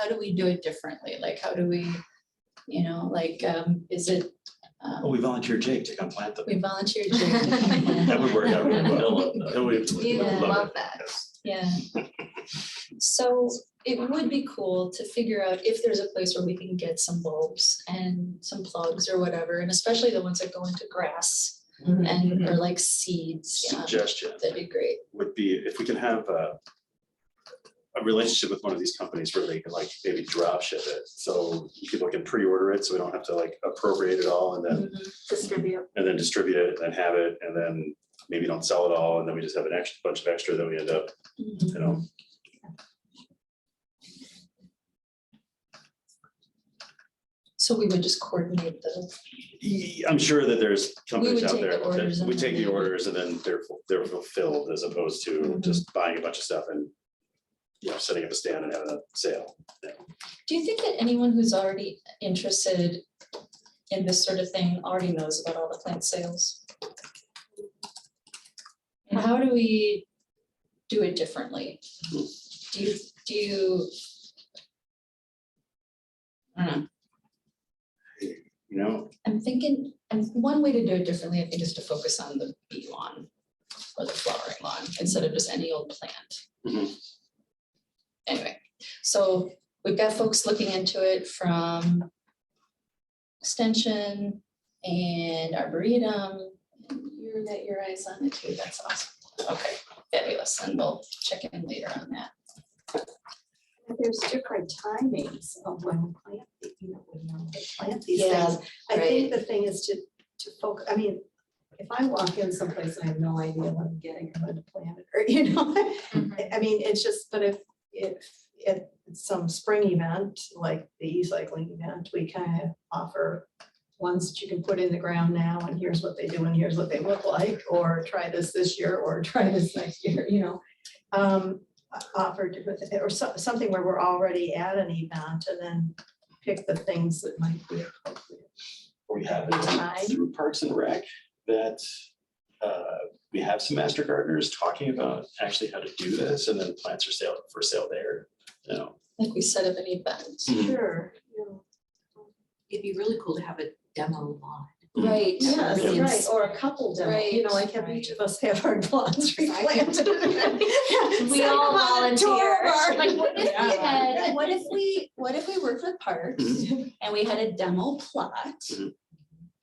do we do it differently? Like, how do we, is it, Oh, we volunteered Jake to come plant them. we volunteer? That would work out really well. He'll You love it. love that. Yeah. So it would be cool to figure out if there's a place where we can get some bulbs and some plugs or whatever, and especially the ones that go into grass and or like seeds. Yeah, Suggestion that'd be great. would be if we can have a relationship with one of these companies where they can like maybe drop ship it. So people can pre-order it, so we don't have to like appropriate it all and then Distribute. distribute it and then have it and then maybe don't sell it all and then we just have an extra bunch of extra that we end up, Mhm. you know. So we would just coordinate the, I'm sure that there's companies would out take there the orders that and we then take the we- orders and then they're fulfilled as opposed to Mhm. just buying a bunch of stuff and setting up a stand and having a sale. do you think that anyone who's already interested in this sort of thing already knows about all the plant sales? And how do we do it differently? Do you? I don't know. You know, I'm thinking, and one way to do it differently, I think, is to focus on the bee lawn or the flowering lawn instead of just any old plant. Mhm. Anyway, so we've got folks looking into it from Extension and Arboretum. And you got your eyes on it too. That's awesome. Okay, fabulous. And we'll check in later on that. There's different timings of when we plant, when we plant these Yeah, things. I think the thing is to focus, I mean, if I walk in someplace and I have no idea what I'm getting, I'm going to plant it, or, Mhm. I mean, it's just, but if it's some spring event, like the e-cycling event, we kind of offer ones that you can put in the ground now, and here's what they do, and here's what they look like, or try this year, or try this next year, offer different, or something where we're already at an event, and then pick the things that might be appropriate. we have Right. it through Parks and Rec that we have some master gardeners talking about actually how to do this, and then plants are for sale there, Like we set up an event. Mhm. Sure. It'd be really cool to have a demo lawn. Right. Yes, Really right, ins- or a couple demo, like have each of us have our lawns replanted. We all volunteer. Like, what if we Yeah. had, what if we worked with parks and we had a demo plot? Mhm.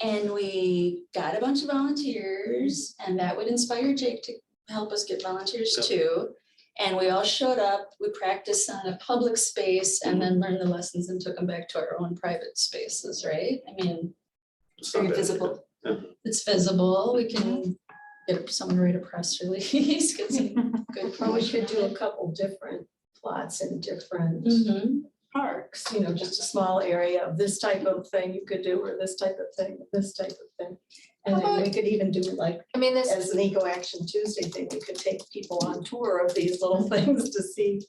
And we got a bunch of volunteers, and that would inspire Jake to help us get volunteers Yep. too. And we all showed up, we practiced on a public space and then learned the lessons and took them back to our own private spaces, right? I mean, It's not Very bad. visible. it's visible, we can get someone to write a press release, get some good. Or we could promotion do on a couple different plots in different it. Mhm. parks, just a small area of this type of thing you could do, or this type of thing, this type of thing. And then we could even do like, I mean, this, as an Eco Action Tuesday thing, we could take people on tour of these little things to see.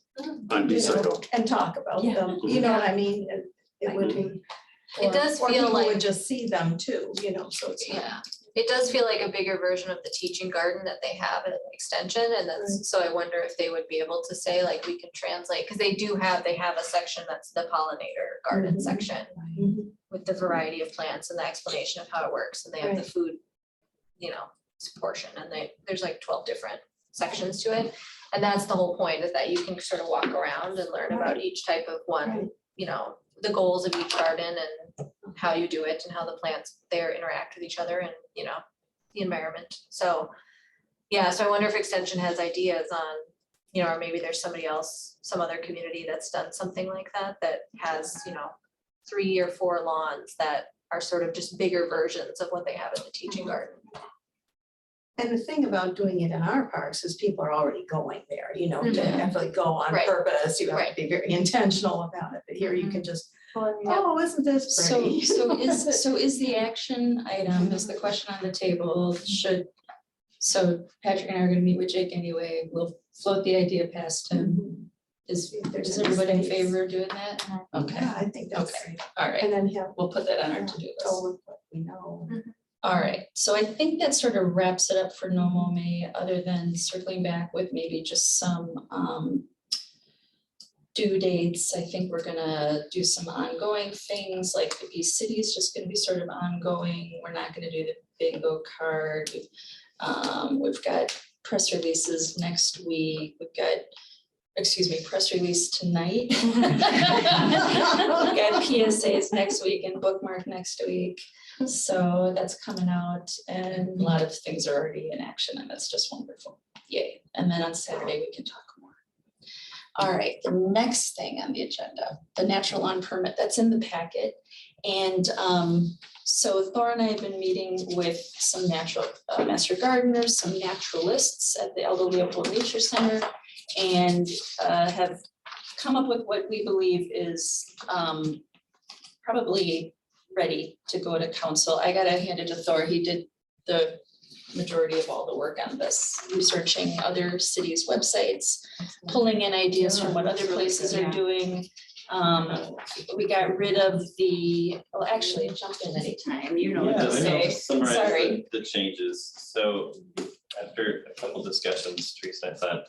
On B-cycle. And talk about Yeah. them, you know what I mean? It would be. It does or feel people would like- just see them too, so it's not. yeah, it does feel like a bigger version of the teaching garden that they have at Extension, and that's, so I wonder if they would be able to say, like, we can translate, because they have a section that's the pollinator garden Mhm. section with the variety of plants and the explanation of how it works, and they have the Right. food, portion, and there's like 12 different sections to it. And that's the whole point, is that you can sort of walk around and learn about each type of one, Right. the goals of each garden and how you do it and how the plants there interact with each other and, you know, the environment. So, yeah, so I wonder if Extension has ideas on, you know, or maybe there's somebody else, some other community that's done something like that, that has, you know, 3 or 4 lawns that are sort of just bigger versions of what they have in the teaching garden. And the thing about doing it in our parks is people are already going there, you know, to Mhm. actually go on Right. purpose, you have to Right. be very intentional about it, but here you can just, Well, and yeah, oh, isn't this So, pretty? so is the action item, is the question on the table, so Patrick and I are gonna meet with Jake anyway, we'll float the idea past him. Is There's everybody in space. favor of doing that? Okay, Yeah, I think that's Okay. great. all right, And then have, we'll put that on our to-do list. go with what we know. All right, so I think that sort of wraps it up for Nomo May, other than circling back with maybe just some due dates. I think we're gonna do some ongoing things, like the Peace City is just gonna be sort of ongoing. We're not gonna do the bingo card. We've got press releases next week. We've got, press release tonight. We've got PSAs next week and bookmark next week. So that's coming out and a lot of things are already in action and that's just wonderful. Yay. And then on Saturday, we can talk more. All right, the next thing on the agenda, the natural lawn permit, that's in the packet. And so Thor and I have been meeting with some natural master gardeners, some naturalists at the Aldo Leopold Nature Center, and have come up with what we believe is probably ready to go to council. I gotta hand it to Thor. He did the majority of all the work on this, researching other cities' websites, pulling in ideas from what other places are doing. We got rid of well, actually, jump in anytime, you know what Yeah, to maybe I'll say. just summarize Sorry. the changes. So after a couple discussions, Teresa, I thought it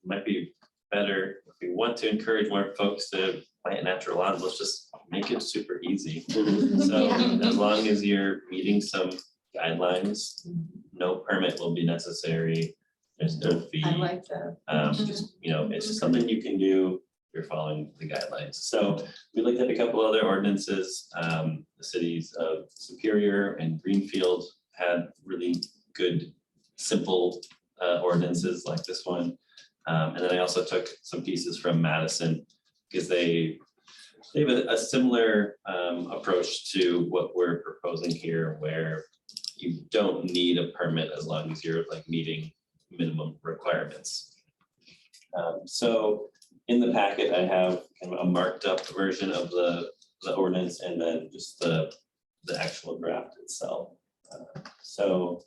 might be better if we want to encourage more folks to plant natural lawns, let's just make it super easy. So as long as you're meeting some guidelines, no permit will be necessary. There's no fee. I like that. You know, it's just something you can do. You're following the guidelines. So we looked at a couple other ordinances. The cities of Superior and Greenfield had really good, simple ordinances like this one. And then I also took some pieces from Madison because they have a similar approach to what we're proposing here, where you don't need a permit as long as you're like meeting minimum requirements. So in the packet, I have kind of a marked up version of the ordinance and then just the actual draft itself. So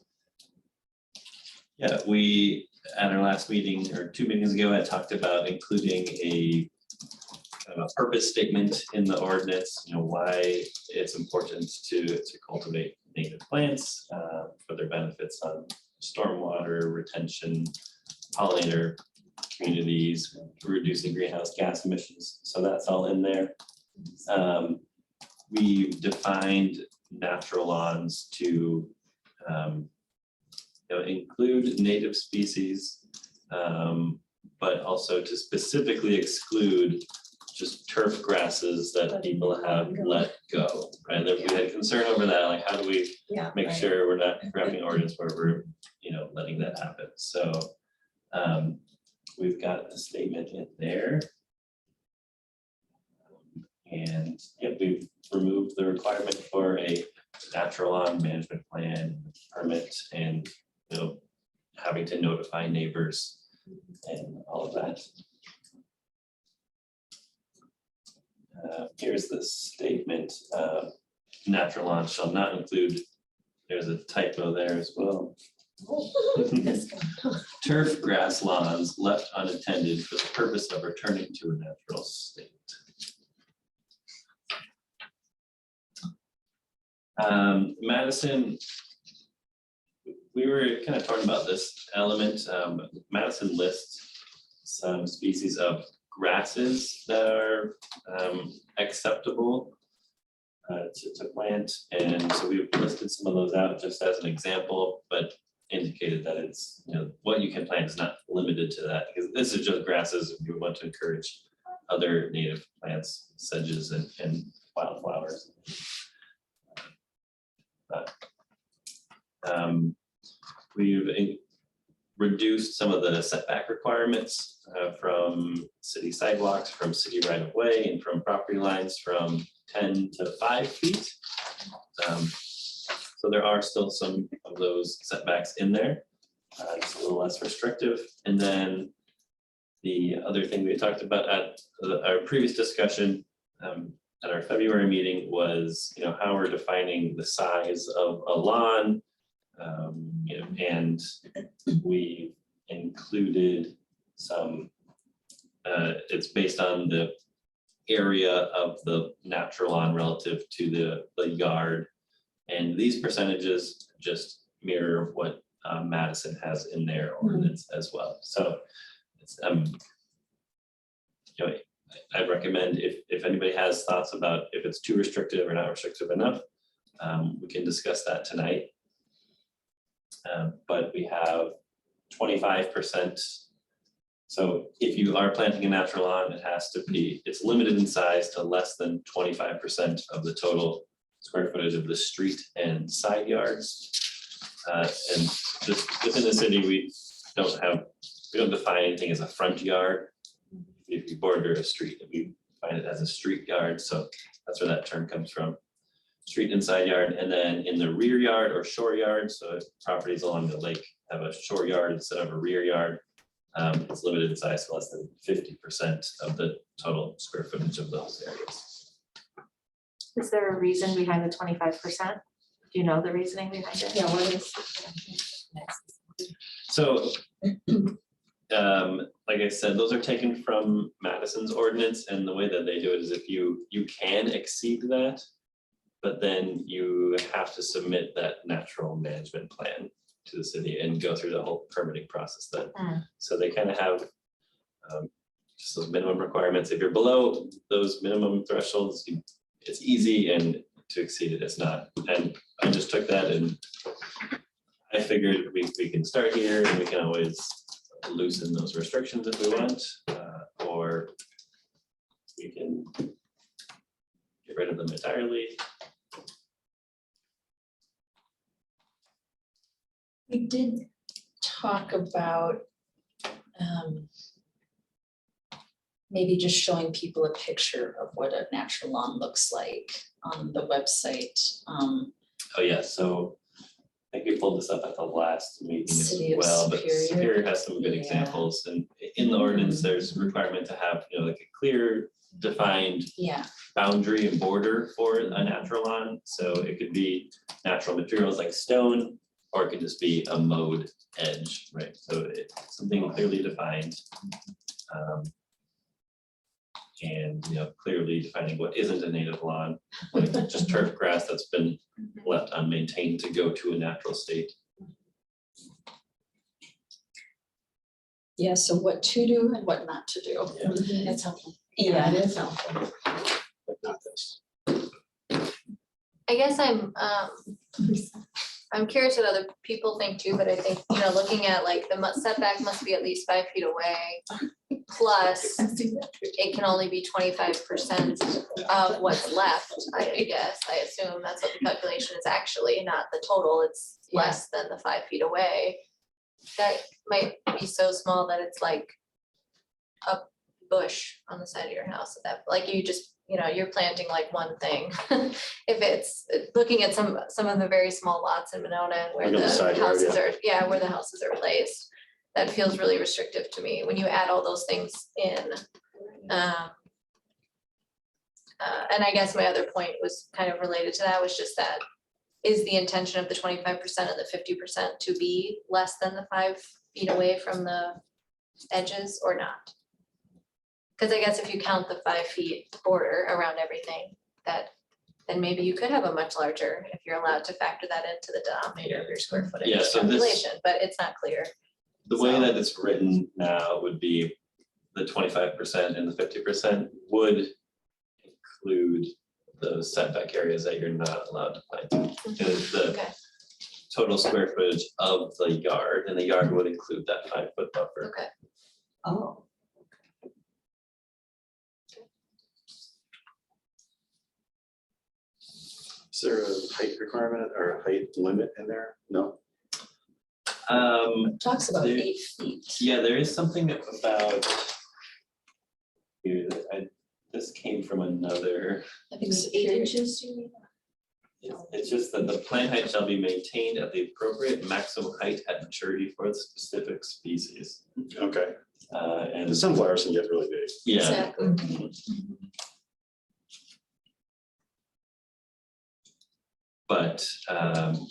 yeah, we at our last meeting or 2 meetings ago, I talked about including a kind of a purpose statement in the ordinance, you know, why it's important to cultivate native plants for their benefits on stormwater retention, pollinator communities, reducing greenhouse gas emissions. So that's all in there. We defined natural lawns to include native species, but also to specifically exclude just turf grasses that people have let go, right? We had concern over that, like how do we Yeah. make right. sure we're not drafting ordinance where we're, letting that happen. So we've got a statement in there. And yeah, we've removed the requirement for a natural lawn management plan permit and, having to notify neighbors and all of that. Here's the statement, natural lawn shall not include, there's a typo there as well. This guy. Turf grass lawns left unattended for the purpose of returning to a natural state. Madison, we were kind of talking about this element. Madison lists some species of grasses that are acceptable to plant. And so we've listed some of those out just as an example, but indicated that it's, what you can plant is not limited to that, because this is just grasses. We want to encourage other native plants, sedges and wildflowers. But, we've reduced some of the setback requirements from city sidewalks, from city right of way, and from property lines from 10 to 5 feet. So there are still some of those setbacks in there. It's a little less restrictive. And then the other thing we talked about at our previous discussion at our February meeting was, how we're defining the size of a lawn. And we included some, it's based on the area of the natural lawn relative to the yard. And these percentages just mirror what Madison has in their ordinance as well. So it's, I recommend if anybody has thoughts about if it's too restrictive or not restrictive enough, we can discuss that tonight. But we have 25%. So if you are planting a natural lawn, it's limited in size to less than 25% of the total square footage of the street and side yards. And just within the city, we don't define anything as a front yard. If you border a street, we find it as a street yard. So that's where that term comes from. Street and side yard, and then in the rear yard or shore yard, so if properties along the lake have a shore yard instead of a rear yard, it's limited in size to less than 50% of the total square footage of those areas. Is there a reason behind the 25%? Do you know the reasoning behind it? Yeah, what is? So, like I said, those are taken from Madison's ordinance, and the way that they do it is if you can exceed that, but then you have to submit that natural management plan to the city and go through the whole permitting process then. So they kind of have just those minimum requirements. If you're below those minimum thresholds, it's easy, and to exceed it, it's not. And I just took that and I figured we can start here, and we can always loosen those restrictions if we want, or we can get rid of them entirely. We did talk about maybe just showing people a picture of what a natural lawn looks like on the website. Oh, yeah, so I think we pulled this up at the last meeting as City of well, but Superior. Superior has some good Yeah. examples, and in the ordinance, there's a requirement to have, like a clear defined Yeah, boundary and border for a natural lawn. So it could be natural materials like stone, or it could just be a mowed edge, right? So it's something clearly defined. And, clearly defining what isn't a native lawn, like just turf grass that's been left unmaintained to go to a natural state. yeah, so what to do and what not to do. Yeah. That's helpful. Yeah, it is helpful. But not this. I guess I'm curious what other people think too, but I think, looking at like the setback must be at least 5 feet away. Plus, it can only be 25% of what's left, I guess. I assume that's what the calculation is actually, not the total. It's less than the 5 feet away. That might be so small that it's like a bush on the side of your house, like you just, you're planting like one thing. If it's looking at some of the very small lots in Monona and where Like on the the side yard, houses are, where the houses are placed, that feels really restrictive to me when you add all those things in. And I guess my other point was kind of related to that, was just that is the intention of the 25% and the 50% to be less than the 5 feet away from the edges or not? Because I guess if you count the 5 feet border around everything, then maybe you could have a much larger, if you're allowed to factor that into the denominator of your square footage Yeah, so this- calculation, but it's not clear. The way So- that it's written now would be the 25% and the 50% would include those setback areas that you're not allowed to plant. And the Okay, total square footage of the yard, and the yard would include that 5-foot buffer. okay. Oh. Is there a height requirement or a height limit in there? No? It talks about There- 8 feet. Yeah, there is something about. Here, this came from another, I think It's 8 security- inches, you mean? it's just that the plant height shall be maintained at the appropriate maximum height at maturity for the specific species. Okay. And The sunflowers can get really big. yeah, Exactly. but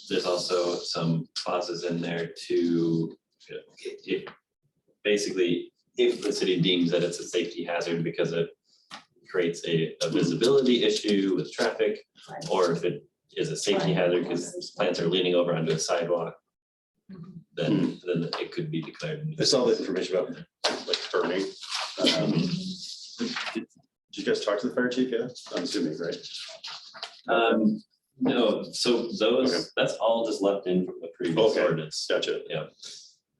there's also some clauses in there to, if, basically, if the city deems that it's a safety hazard because it creates a visibility issue with traffic, or if it is a safety hazard because plants are leaning over onto a sidewalk, then it could be declared. a I nuisance. saw the information about like burning. Did you guys talk to the fire chief yet? I'm assuming, right? No, so Okay. those, that's all just left in from the previous Okay. ordinance. Gotcha. Yeah.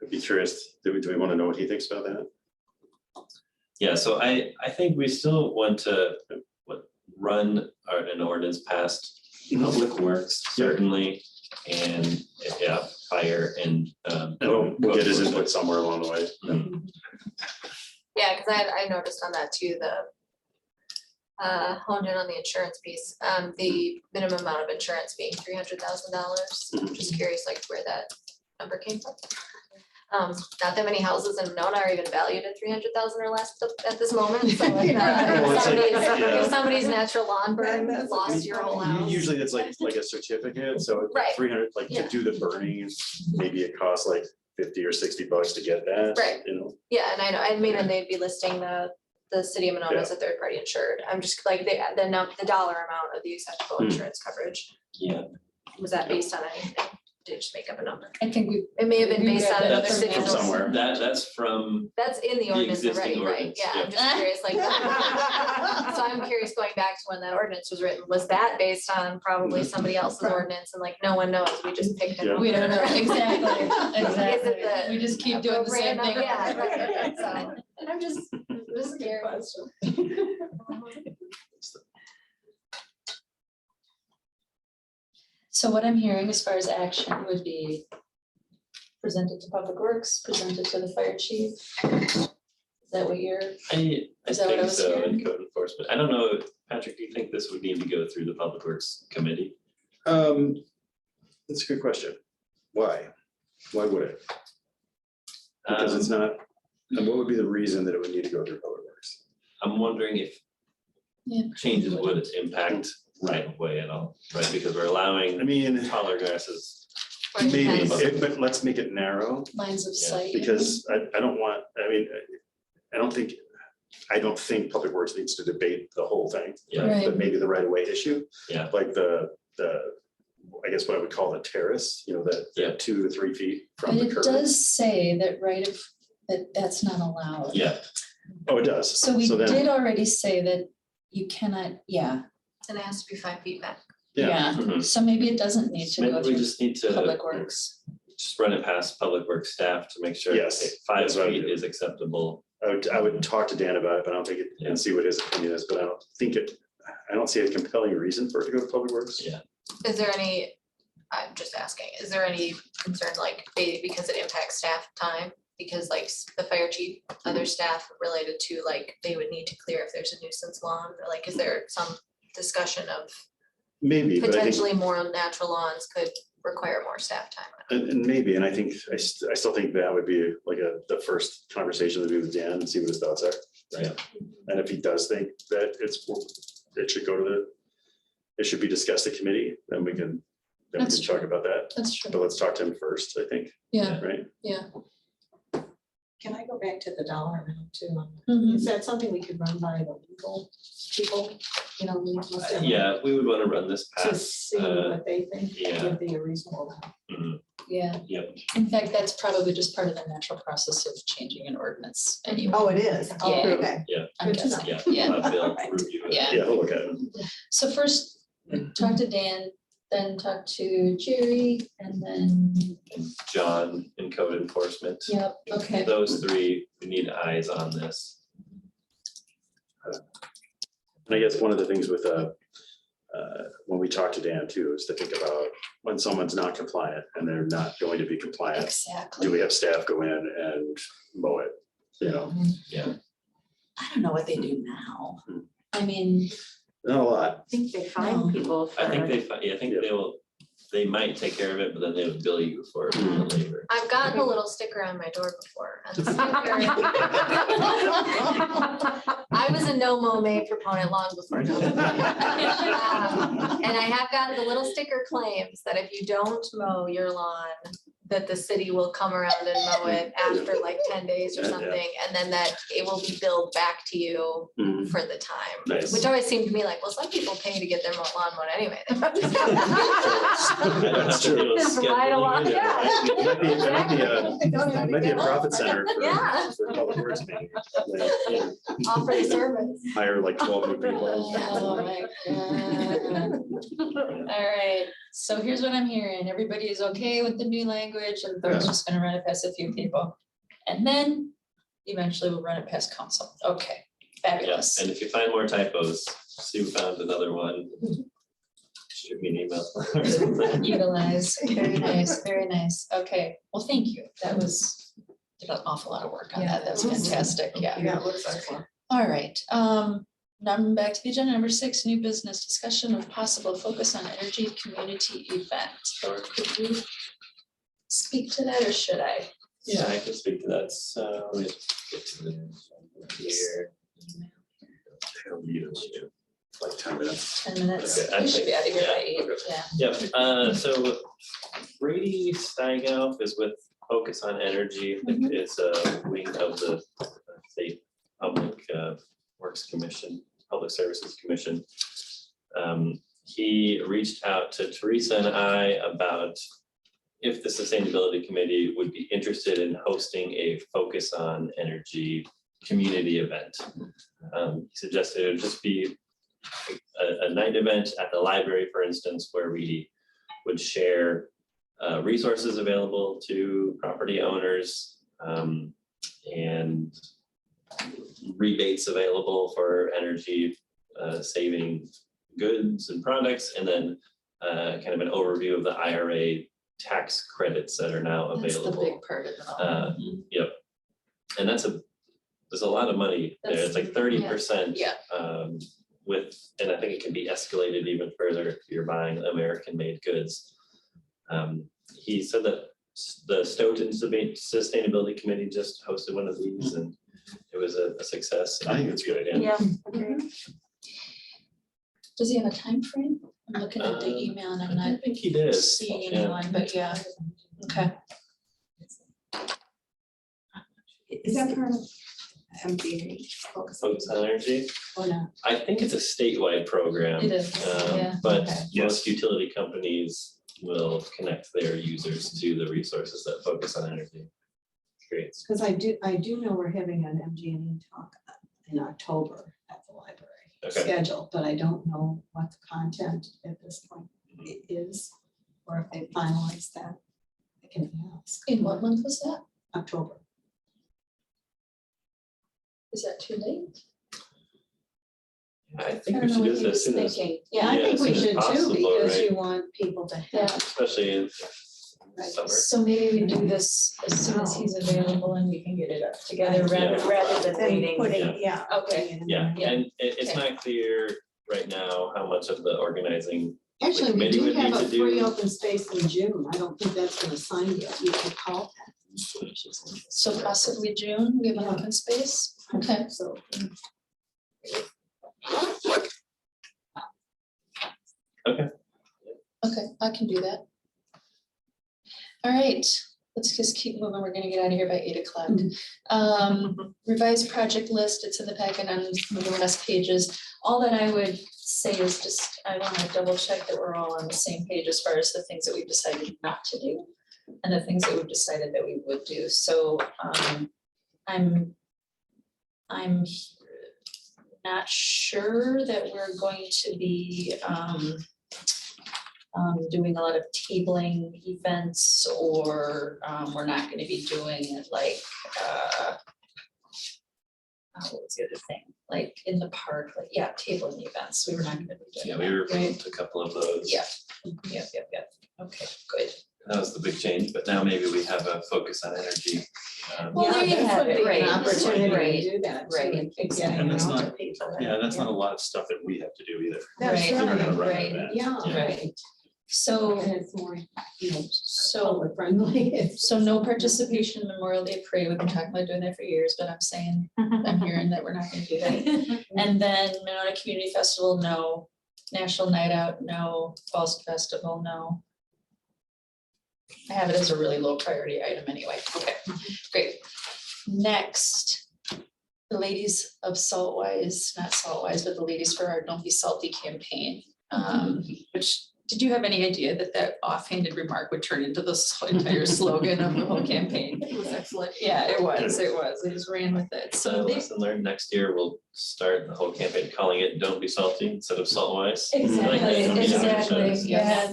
I'd be curious, do we want to know what he thinks about that? Yeah, so I think we still want to run an ordinance past Public Works, certainly, and yeah, fire and. And we'll get his input somewhere along the way. Mhm. Yeah, because I noticed on that too, the honed in on the insurance piece, the minimum amount of insurance being $300,000. Just curious like where that number came from. Not that many houses in Monona are even valued at 300,000 or less at this moment, so like, Well, it's like, yeah. if somebody's natural lawn burn That's- lost your whole house. Usually it's like a certificate, so Right. 300, like to Yeah. do the burning, maybe it costs like $50 or $60 to get that. Right. You know, Yeah, and I mean, and they'd be listing the city of Monona as a third party insured. I'm just like, the dollar amount of the acceptable insurance coverage, Yeah, was that based on anything? Did it just make up a number? I think we, It may have been We based read on that another from city. from somewhere. that's from, That's in the The ordinance existing already, right? ordinance, Yeah, yeah. I'm just curious, like, so I'm curious, going back to when that ordinance was written, was that based on probably somebody else's ordinance and like, no one knows, we just picked it Yeah. up? we don't know, exactly, Is exactly. it the We just keep doing the same appropriate thing. number? Yeah, right, so, I'm just curious. So what I'm hearing as far as action would be presented to Public Works, presented to the fire chief. Is that what you're, I Is that what I think was so, in hearing? code enforcement. I don't know, Patrick, do you think this would need to go through the Public Works Committee? That's a good question. Why? Why would it? Because it's not, and what would be the reason that it would need to go through Public Works? I'm wondering if Yeah. changes would impact right of way at all, right? Because we're I allowing mean, taller grasses. Or it maybe, depends. but let's make it narrow. lines of Yeah, sight? Because I don't want, I mean, I don't think Public Works needs to debate the whole thing. Yeah. Right. But maybe the right of way issue. Yeah. Like I guess what I would call the terrace, you know, Yeah. that 2 to 3 feet But from the it curb. does say that that's not allowed. Yeah, Oh, it does. So we then- did already say that you cannot, yeah, And it has to be 5 feet back. Yeah. yeah. Mhm. So maybe it doesn't need to maybe go we through just need to Public Works. just run it past Public Works staff to make sure. Yes, okay, 5 that's what I would feet do. is acceptable. I would talk to Dan about it, but I don't think it, Yeah. and see what his opinion is, but I don't see a compelling reason for it to go to Public Works. Yeah. Is there any, I'm just asking, is there any concern like maybe because it impacts staff time? Because like the fire chief, other staff related to like, they would need to clear if there's a nuisance lawn, or like, is there some discussion of Maybe, but I think, potentially more natural lawns could require more staff time? and maybe, and I think, I still think that would be like the first conversation to do with Dan and see what his thoughts are. Yeah. And if he does think that it should go to it should be discussed at committee, then we can That's talk true. about that. That's true. But let's talk to him first, I think, Yeah, right? yeah. Can I go back to the dollar amount too? Mhm. Is that something we could run by the legal people, you know? must have- Yeah, we would want to run this To past. see what they think yeah. would be a reasonable amount. Mhm. Yeah. Yep. In fact, that's probably just part of the natural process of changing an ordinance anyway. Oh, it is? Oh, Yeah. okay. I'm good to guessing. Yeah. Yeah. we'll have Bill Right. review it. Yeah. Yeah, he'll look at it. So first, talk to Dan, then talk to Jerry, and then, And John in code enforcement. yep, okay. Those 3, we need eyes on this. And I guess one of the things with when we talk to Dan too, is to think about when someone's not compliant and they're not going to be compliant, Exactly. do we have staff go in and mow it? You know, I don't know what they do now. I mean, not a lot. I think they No. find people for. I think I think they might take care of it, but then they would bill you for the labor. I've gotten a little sticker on my door before. And the sticker- I was a no mow May proponent long before. no mow. And I have gotten the little sticker claims that if you don't mow your lawn, that the city will come around and mow it after like 10 days or Yeah, yeah. something, and then that it will be billed back to you Mhm. for the time. Nice. Which always seemed to me like, well, some people pay to get their lawn mowed anyway. That's true. Just ride along, yeah. It might be a profit center Yeah. for public works maybe. Like, Offer the service. hire like 12 new people. oh my God. All right, so here's what I'm hearing. Everybody is okay with the new language and Thor's just gonna run it past a few people. And then eventually we'll run it past council. Okay, Yes, fabulous. and if you find more typos, Sue found another one. Shoot me an email. or something. Utilize, very nice, very nice. Okay, well, thank you. That was, did an awful lot of work on that. That's fantastic, yeah. Yeah, it looks excellent. All right, now I'm back to the agenda, number 6, new business, discussion of possible focus on energy community event. Or could you speak to that, or should I? Yeah, I can speak to that, so let me get to the here. Like 10 minutes. 10 minutes, Okay, I we should be out of here by think- 8, yeah, yeah. Yep, so Brady Steigauf is with Focus on Energy, I think is a wing of the state public works commission, public services commission. He reached out to Teresa and I about if the sustainability committee would be interested in hosting a Focus on Energy community event. He suggested it would just be a night event at the library, for instance, where we would share resources available to property owners and rebates available for energy saving goods and products, and then kind of an overview of the IRA tax credits that are now That's the available. big part of it all. Yep. And there's a lot of money there. It's like 30%. Yeah. And I think it can be escalated even further if you're buying American-made goods. He said that the Stoughton Sustainability Committee just hosted one of these, and it was a success. I think it's a good idea. Yeah. Does he have a time frame? I'm looking at the email and I'm I not think he did. seeing Yeah. anyone, but yeah, okay. Is that part of MDA? Focus on Energy. Or not? I think it's a statewide program. It is, yeah, But okay. most utility companies will connect their users to the resources that Focus on Energy creates. Because I do know we're having an MG&E talk in October at the library Okay. scheduled, but I don't know what the content at this point is, or if they finalized that. I can ask. In what month was that? October. Is that too late? I think I we don't know should do what this he as was soon as, thinking. Yeah, I Yeah, think as we soon as should too, possible, because right? you want people to Yeah. have. especially in summer. So maybe we do this as soon as he's available and we can get it up together Yeah. rather than And waiting. putting, yeah. Okay. Yeah, Yeah. and it's Okay. not clear right now how much of the organizing, Actually, we committee do would have need a to free do- open space in June. I don't think that's been assigned yet. You could call that. and see if she's interested. So possibly June, we have an Yeah. open space? Okay. So. Okay, I can do that. All right, let's just keep moving. We're gonna get out of here by 8 o'clock. Revised project list, it's in the packet on the last pages. All that I would say is just, I wanna double check that we're all on the same page as far as the things that we've decided not to do and the things that we've decided that we would do. So I'm not sure that we're going to be doing a lot of tabling events, or we're not gonna be doing it like, what was the other thing? like in the park, like, yeah, tabling events, we were not gonna be Yeah, doing we that, right? removed a couple of those. Yeah. Yep, okay, good. That was the big change, but now maybe we have a focus on energy. Well, there you this have would it, be an right, Opportunity right, to do that. too, right, and keep exactly. getting And that's it out to not- people. Yeah, that's not a lot of stuff that we have to do either. That's Right, We're gonna run right. an event. Yeah. Right. So, And it's more, you know, so, public friendly. so no participation in Memorial Day Parade, we've been talking about doing that for years, but I'm saying, I'm hearing that we're not gonna do that. And then Monona Community Festival, no. National Night Out, no. Falls Festival, no. I have it as a really low priority item anyway. Okay, great. Next, the ladies of Saltwise, not Saltwise, but the Ladies for Our Don't Be Salty campaign. Which, did you have any idea that that offhanded remark would turn into the entire slogan of the whole campaign? It was excellent. Yeah, it was, they just ran with it, So so they. lesson learned, next year we'll start the whole campaign calling it Don't Be Salty instead of Saltwise. Exactly, exactly, yeah.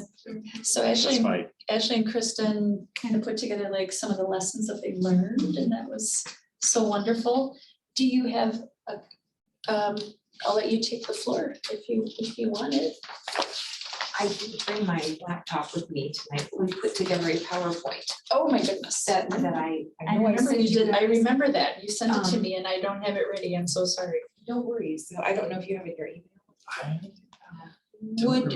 So That's Ashley, my, Ashley and Kristen kind of put together like some of the lessons that they learned, and that was so wonderful. Do you have a, I'll let you take the floor if you want it. I did bring my laptop with me tonight. We put together a PowerPoint Oh, my goodness. that I I know I remember sent you did, I guys. remember that. You sent it to Um, me and I don't have it ready. I'm so sorry. No worries. So I don't know if you have it in your email. Would,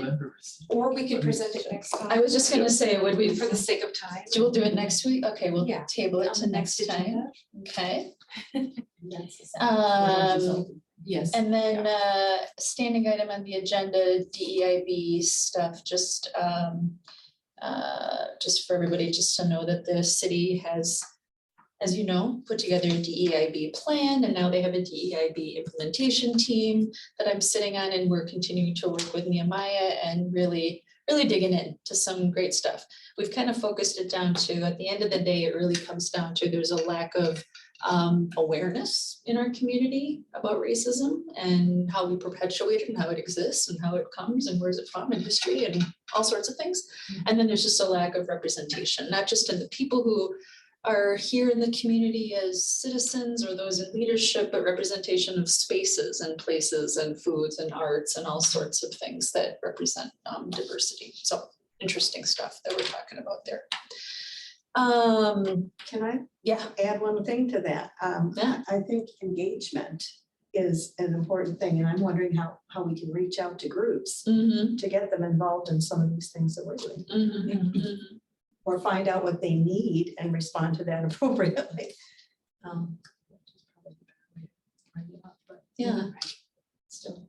Or we could present it next time. I was just gonna say, would we, For the sake of time. we'll do it next week? Okay, we'll Yeah. table it On to the next next time. Okay. Um, Um, Yes. and then, standing item on the agenda, DEIB stuff, just for everybody, just to know that the city has, as you know, put together a DEIB plan, and now they have a DEIB implementation team that I'm sitting on, and we're continuing to work with Nehemiah and really digging into some great stuff. We've kind of focused it down to, at the end of the day, it really comes down to, there's a lack of awareness in our community about racism and how we perpetuate it and how it exists and how it comes and where's it from in history and all sorts of things. And then there's just a lack of representation, not just in the people who are here in the community as citizens or those in leadership, but representation of spaces and places and foods and arts and all sorts of things that represent diversity. So interesting stuff that we're talking about there. Can I Yeah, add one thing to that? Yeah. I think engagement is an important thing, and I'm wondering how we can reach out to groups mhm, to get them involved in some of these things that we're doing, mhm, mhm. or find out what they need and respond to that appropriately. Yeah. Still.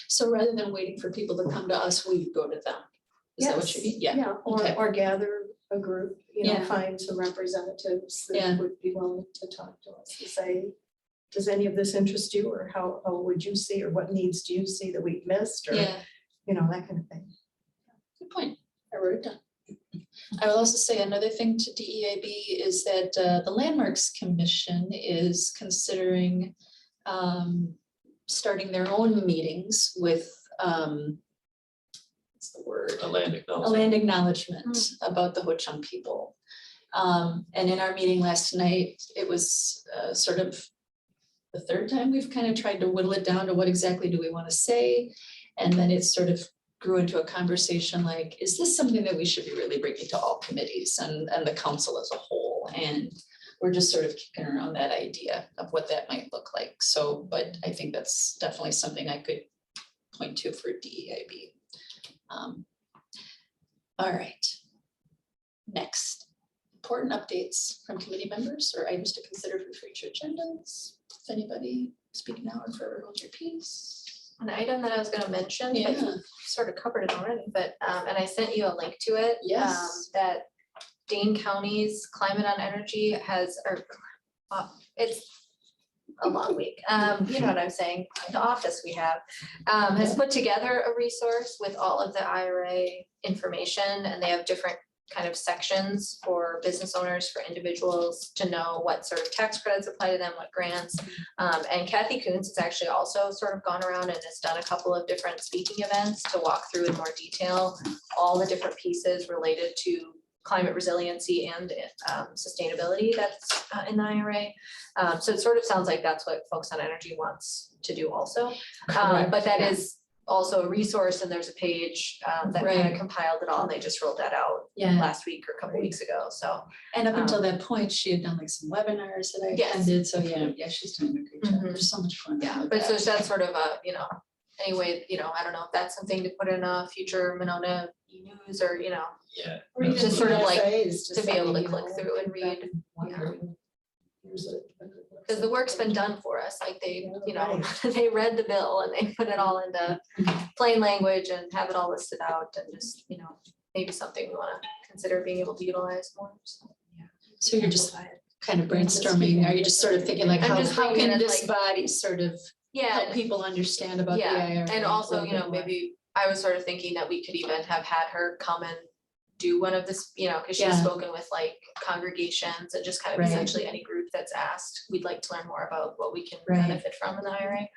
So rather than waiting for people to come to us, we go to them. Is that what you mean? Yeah. Okay. Or gather a group, Yeah. find some representatives Yeah. that would be willing to talk to us and say, does any of this interest you, or how would you see, or what needs do you see that we've missed, or, Yeah, that kind of thing. good point. I wrote it down. I will also say another thing to DEIB is that the Landmarks Commission is considering starting their own meetings with what's the word? A land A acknowledgement. land acknowledgement about the Ho-Chunk people. And in our meeting last night, it was sort of the third time we've kind of tried to whittle it down to what exactly do we want to say? And then it sort of grew into a conversation like, is this something that we should be really bringing to all committees and the council as a whole? And we're just sort of kicking around that idea of what that might look like. So, but I think that's definitely something I could point to for DEIB. All right. Next, important updates from committee members or items to consider for future agendas. If anybody speak now or forever hold your peace. An item that I was gonna mention, but Yeah. you sort of covered it already, but, and I sent you a link to it. Yes. That Dane County's Climate on Energy has, it's a long week, you know what I'm saying, the office we have, has put together a resource with all of the IRA information, and they have different kind of sections for business owners, for individuals to know what sort of tax credits apply to them, what grants. And Kathy Coons has actually also sort of gone around and has done a couple of different speaking events to walk through in more detail all the different pieces related to climate resiliency and sustainability that's in the IRA. So it sort of sounds like that's what Focus on Energy wants to do also. But that is also a resource, and there's a page that kind Right. of compiled it all, and they just rolled that out Yeah, last week or a couple weeks ago, so. and up until that point, she had done like some webinars that I Yes. attended, so yeah, she's doing a great job. Mhm. There's so much fun. Yeah, with but so that. that's sort of a, anyway, I don't know if that's something to put in a future Monona news or, Yeah. Or even Just sort of like essays, to just be able to saying, click through and read. wondering, here's a good Because the work's been done for us, like they, they read the bill and they put it all into plain language and have it all listed out and just, maybe something we wanna consider being able to utilize more, so. So you're just kind of brainstorming, are you just sort of thinking like, I'm how just bringing can it this like- body sort of Yeah, help people understand about the yeah, IRA? and a also, little bit more? maybe I was sort of thinking that we could even have had her come and do one of this, because she's Yeah. spoken with like congregations and just kind of Right. essentially any group that's asked, we'd like to learn more about what we can Right. benefit from in the IRA.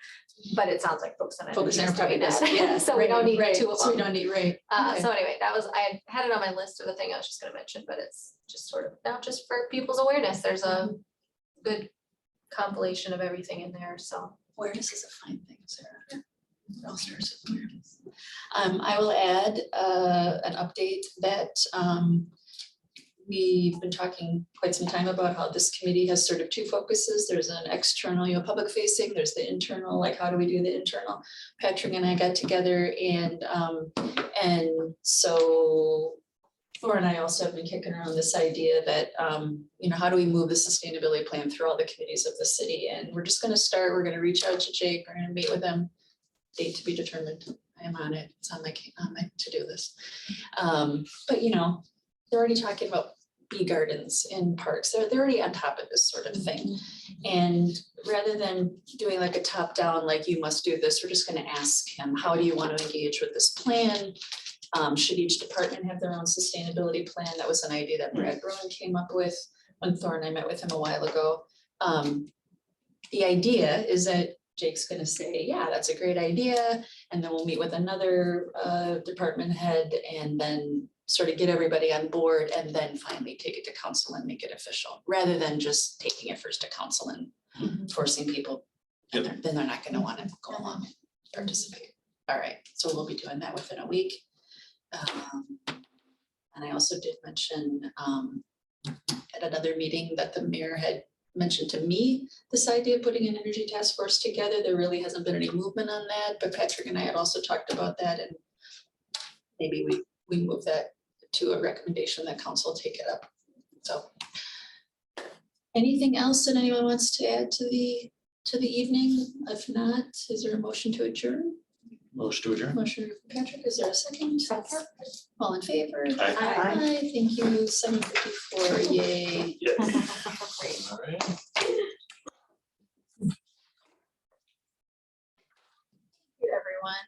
But it sounds like Focus on Energy Focus is on probably doing does, that. yeah. So we don't need right, two of So we them. don't need, right. okay. So anyway, I had it on my list of the thing I was just gonna mention, but it's just sort of now just for people's awareness. There's a good compilation of everything in there, so. Awareness is a fine thing, Sarah. It all starts with awareness. I will add an update that we've been talking quite some time about how this committee has sort of two focuses. There's an external, public facing, there's the internal, like how do we do the internal? Patrick and I got together and so Thor and I also have been kicking around this idea that, how do we move the sustainability plan through all the committees of the city? And we're just gonna start, we're gonna reach out to Jake, we're gonna meet with him. Date to be determined. I am on it. It's on my to-do list. But they're already talking about bee gardens in parks. They're already on top of this sort of thing. And rather than doing like a top-down, like you must do this, we're just gonna ask him, how do you want to engage with this plan? Should each department have their own sustainability plan? That was an idea that Brad Bruin came up with when Thor and I met with him a while ago. The idea is that Jake's gonna say, yeah, that's a great idea, and then we'll meet with another department head and then sort of get everybody on board and then finally take it to council and make it official, rather than just taking it first to council and forcing people. And then they're not gonna wanna go along and participate. All right, so we'll be doing that within a week. And I also did mention at another meeting that the mayor had mentioned to me this idea of putting an energy task force together. There really hasn't been any movement on that, but Patrick and I had also talked about that, and maybe we move that to a recommendation that council take it up. So anything else that anyone wants to add to the evening? If not, is there a motion to adjourn? Motion to adjourn. Motion, Patrick, is there a second? All in favor? Aye. Aye, thank you, 7:54, yay. Yeah. Great. All right. Everyone.